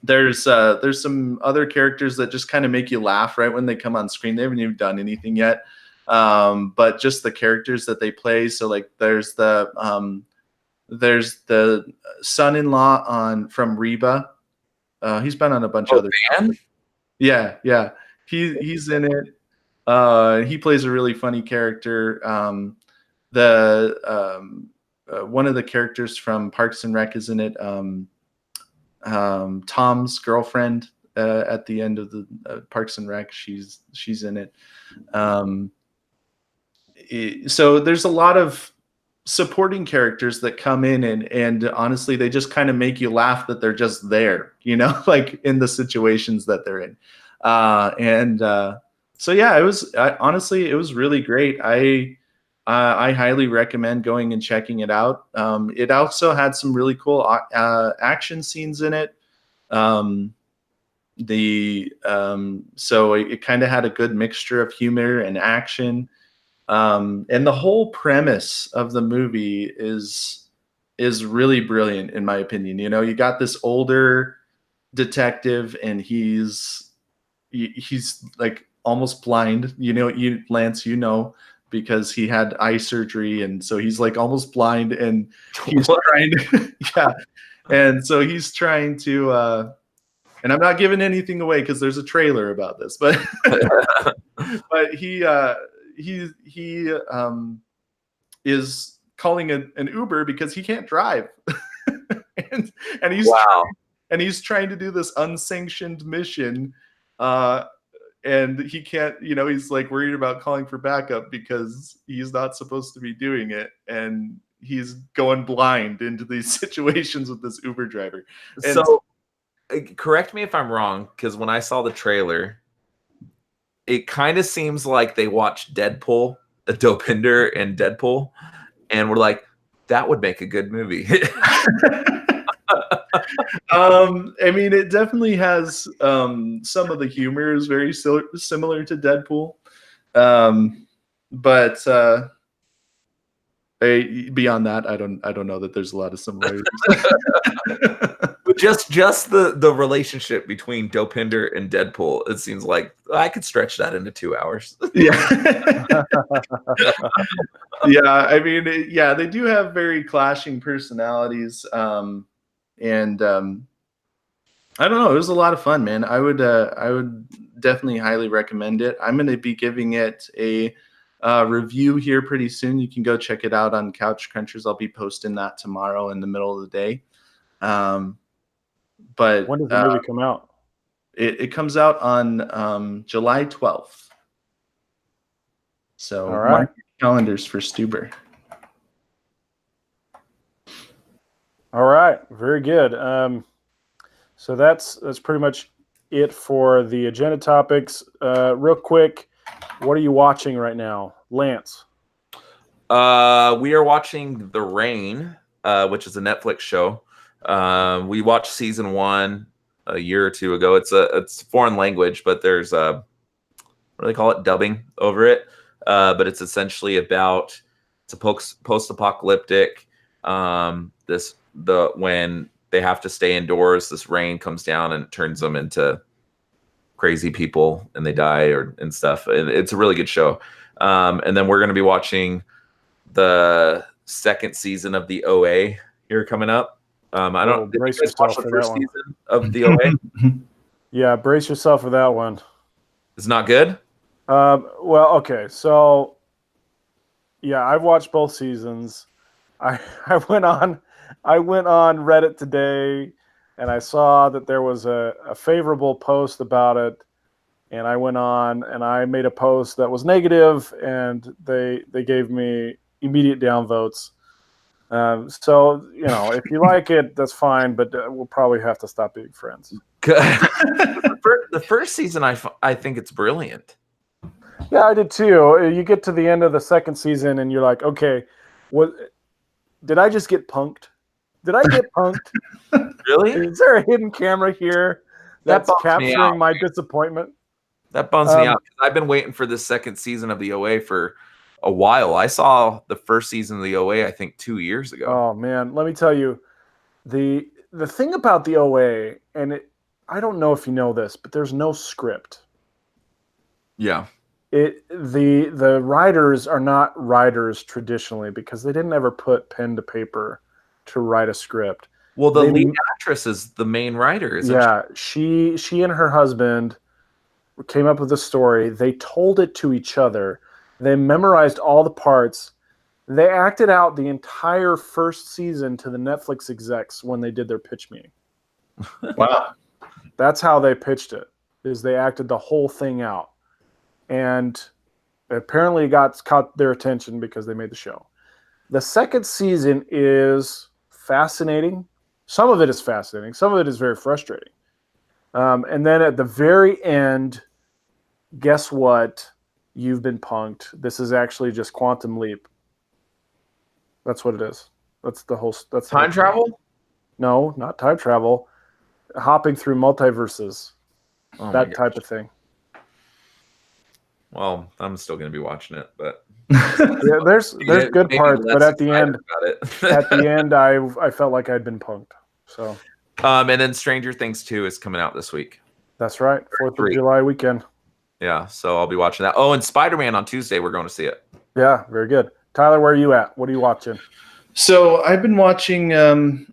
There's some other characters that just kind of make you laugh right when they come on screen. They haven't even done anything yet, but just the characters that they play. So like there's the son-in-law from Reba. He's been on a bunch of other. Man? Yeah. He's in it. He plays a really funny character. One of the characters from Parks and Rec is in it. Tom's girlfriend at the end of the Parks and Rec, she's in it. So there's a lot of supporting characters that come in, and honestly, they just kind of make you laugh that they're just there, like in the situations that they're in. So yeah, it was really great. I highly recommend going and checking it out. It also had some really cool action scenes in it. So it kind of had a good mixture of humor and action. And the whole premise of the movie is really brilliant, in my opinion. You got this older detective, and he's like almost blind. Lance, because he had eye surgery, and so he's like almost blind, and he's trying to and so he's trying to and I'm not giving anything away because there's a trailer about this, but but he is calling an Uber because he can't drive. and he's trying to do this unsanctioned mission, and he can't, he's like worried about calling for backup because he's not supposed to be doing it. And he's going blind into these situations with this Uber driver. And so correct me if I'm wrong, because when I saw the trailer, it kind of seems like they watched Deadpool, Dopinder and Deadpool, and we're like, that would make a good movie. I mean, it definitely has some of the humor is very similar to Deadpool, but beyond that, I don't know that there's a lot of similarities. just the relationship between Dopinder and Deadpool, it seems like I could stretch that into 2 hours. Yeah. Yeah, I mean, yeah, they do have very clashing personalities. And I don't know, it was a lot of fun, man. I would definitely highly recommend it. I'm going to be giving it a review here pretty soon. You can go check it out on Couch Crunchers. I'll be posting that tomorrow in the middle of the day. But When does the movie come out? it comes out on July 12th. So All right. mark your calendars for Stuber. All right, very good. So that's pretty much it for the agenda topics. Real quick, what are you watching right now, Lance? We are watching The Rain, which is a Netflix show. We watched season 1 a year or two ago. It's foreign language, but there's what do they call it? Dubbing over it. But it's essentially about it's a post-apocalyptic. When they have to stay indoors, this rain comes down and turns them into crazy people, and they die and stuff. It's a really good show. And then we're going to be watching the 2nd season of the OA here coming up. I don't brace did you guys watch yourself the for that first one. season of the OA. Yeah, brace yourself for that one. It's not good. Well, okay, so yeah, I've watched both seasons. I went on Reddit today, and I saw that there was a favorable post about it, and I went on and I made a post that was negative, and they gave me immediate downvotes. So if you like it, that's fine, but we'll probably have to stop being friends. The first season, I think it's brilliant. Yeah, I did too. You get to the end of the 2nd season, and you're like, okay, did I just get punked? Did I get punked? Really? Is there a hidden camera here that's capturing my disappointment? That bums me out. I've been waiting for the 2nd season of the OA for a while. I saw the first season of the OA, I think 2 years ago. Oh man, let me tell you, the thing about the OA, and I don't know if you know this, but there's no script. Yeah. The writers are not writers traditionally because they didn't ever put pen to paper to write a script. Well, the lead actress is the main writer, isn't she? She and her husband came up with a story. They told it to each other. They memorized all the parts. They acted out the entire first season to the Netflix execs when they did their pitch meeting. Wow. That's how they pitched it, is they acted the whole thing out. And apparently it caught their attention because they made the show. The 2nd season is fascinating. Some of it is fascinating. Some of it is very frustrating. And then at the very end, guess what? You've been punked. This is actually just Quantum Leap. That's what it is. That's the whole. That's time travel? No, not time travel. Hopping through multiverses. That type of thing. Well, I'm still going to be watching it, but yeah, there's good parts, but at the end, I felt like I'd been punked. So. And then Stranger Things 2 is coming out this week. That's right, 4th of July weekend. Yeah, so I'll be watching that. Oh, and Spider-Man on Tuesday, we're going to see it. Yeah, very good. Tyler, where are you at? What are you watching? So I've been watching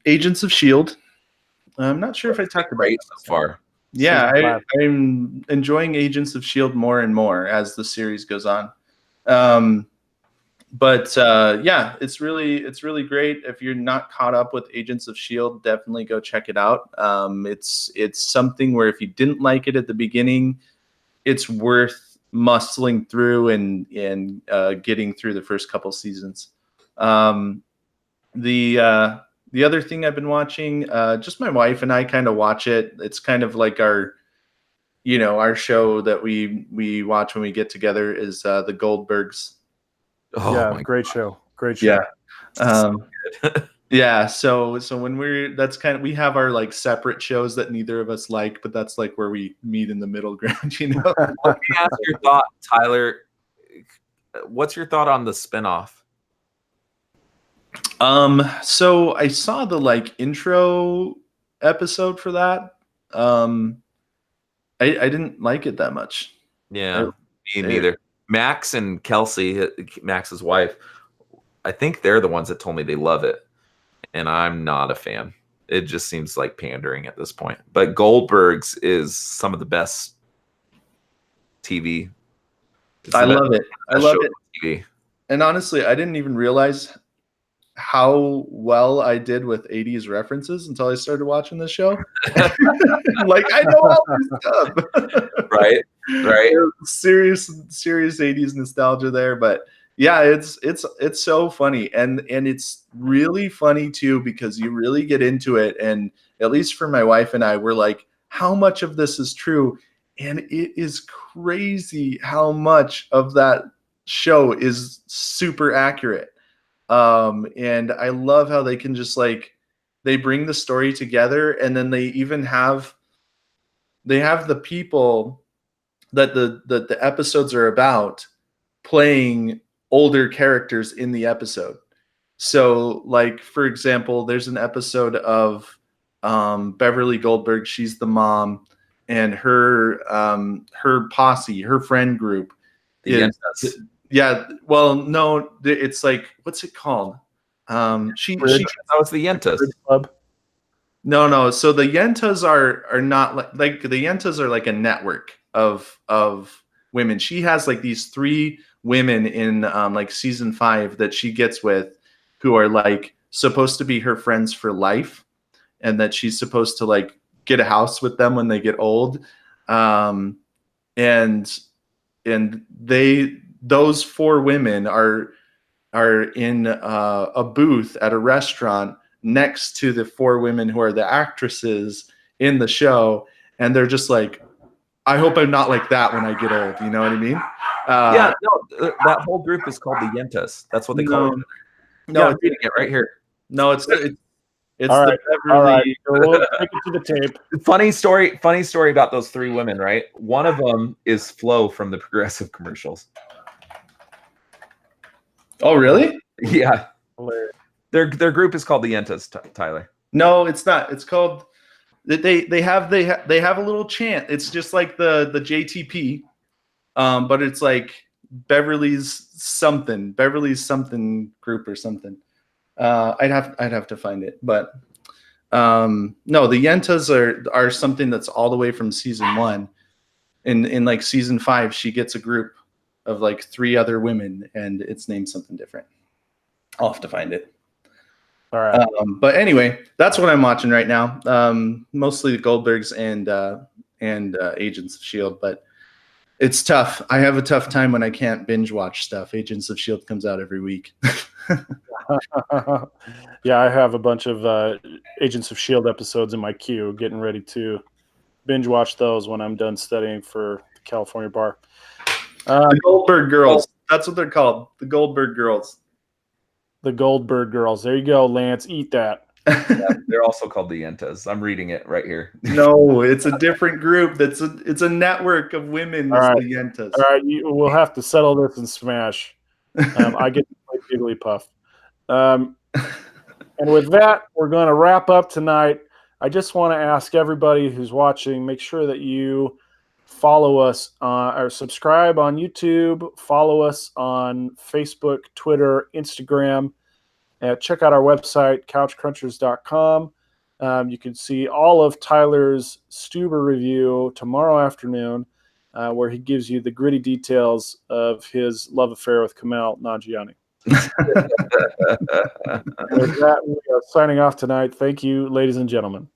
Agents of S.H.I.E.L.D. I'm not sure if I talked about it so far. Yeah, I'm enjoying Agents of S.H.I.E.L.D. more and more as the series goes on. But yeah, it's really great. If you're not caught up with Agents of S.H.I.E.L.D., definitely go check it out. It's something where if you didn't like it at the beginning, it's worth muscling through and getting through the first couple seasons. The other thing I've been watching, just my wife and I kind of watch it. It's kind of like our show that we watch when we get together is the Goldbergs. Oh, yeah, great show. Yeah. Yeah. So when we have our like separate shows that neither of us like, but that's like where we meet in the middle ground, Let me ask your thought, Tyler. What's your thought on the spinoff? So I saw the like intro episode for that. I didn't like it that much. Yeah, me neither. Max and Kelsey, Max's wife, I think they're the ones that told me they love it, and I'm not a fan. It just seems like pandering at this point. But Goldberg's is some of the best TV. I love it. I love it. TV. And honestly, I didn't even realize how well I did with 80s references until I started watching this show. Like, I know all this stuff. Right. Serious 80s nostalgia there. But yeah, it's so funny. And it's really funny too, because you really get into it. And at least for my wife and I, we're like, how much of this is true? And it is crazy how much of that show is super accurate. And I love how they can just like, they bring the story together, and then they even have the people that the episodes are about playing older characters in the episode. So like, for example, there's an episode of Beverly Goldberg, she's the mom, and her posse, her friend group yeah, well, no, it's like, what's it called? It's the Yentas Club. No. So the Yentas are not like the Yentas are like a network of women. She has like these 3 women in like season 5 that she gets with, who are like supposed to be her friends for life, and that she's supposed to like get a house with them when they get old. And those 4 women are in a booth at a restaurant next to the 4 women who are the actresses in the show, and they're just like, I hope I'm not like that when I get old. You know what I mean? Yeah, no, that whole group is called the Yentas. That's what they call it. No, I'm reading it right here. No, it's all the right. All right. We'll take it to the tape. Funny story about those 3 women, right? One of them is Flo from the Progressive commercials. Oh, really? Yeah. Their group is called the Yentas, Tyler. No, it's not. It's called they have a little chant. It's just like the JTP, but it's like Beverly's something group or something. I'd have to find it, but no, the Yentas are something that's all the way from season 1. In like season 5, she gets a group of like 3 other women, and it's named something different. I'll have to find it. All right. But anyway, that's what I'm watching right now. Mostly the Goldbergs and Agents of S.H.I.E.L.D., but it's tough. I have a tough time when I can't binge watch stuff. Agents of S.H.I.E.L.D. comes out every week. Yeah, I have a bunch of Agents of S.H.I.E.L.D. episodes in my queue, getting ready to binge watch those when I'm done studying for the California bar. The Goldberg Girls. That's what they're called. The Goldberg Girls. The Goldberg Girls. There you go, Lance. Eat that. Yeah, they're also called the Yentas. I'm reading it right here. No, it's a different group. It's a network of women. All right. The Yentas. All right, we'll have to settle this in Smash. I get to play Jigglypuff. And with that, we're going to wrap up tonight. I just want to ask everybody who's watching, make sure that you follow us or subscribe on YouTube, follow us on Facebook, Twitter, Instagram. Check out our website, couchcrunchers.com. You can see all of Tyler's Stuber review tomorrow afternoon, where he gives you the gritty details of his love affair with Kumail Nanjiani. With that, we are signing off tonight. Thank you, ladies and gentlemen.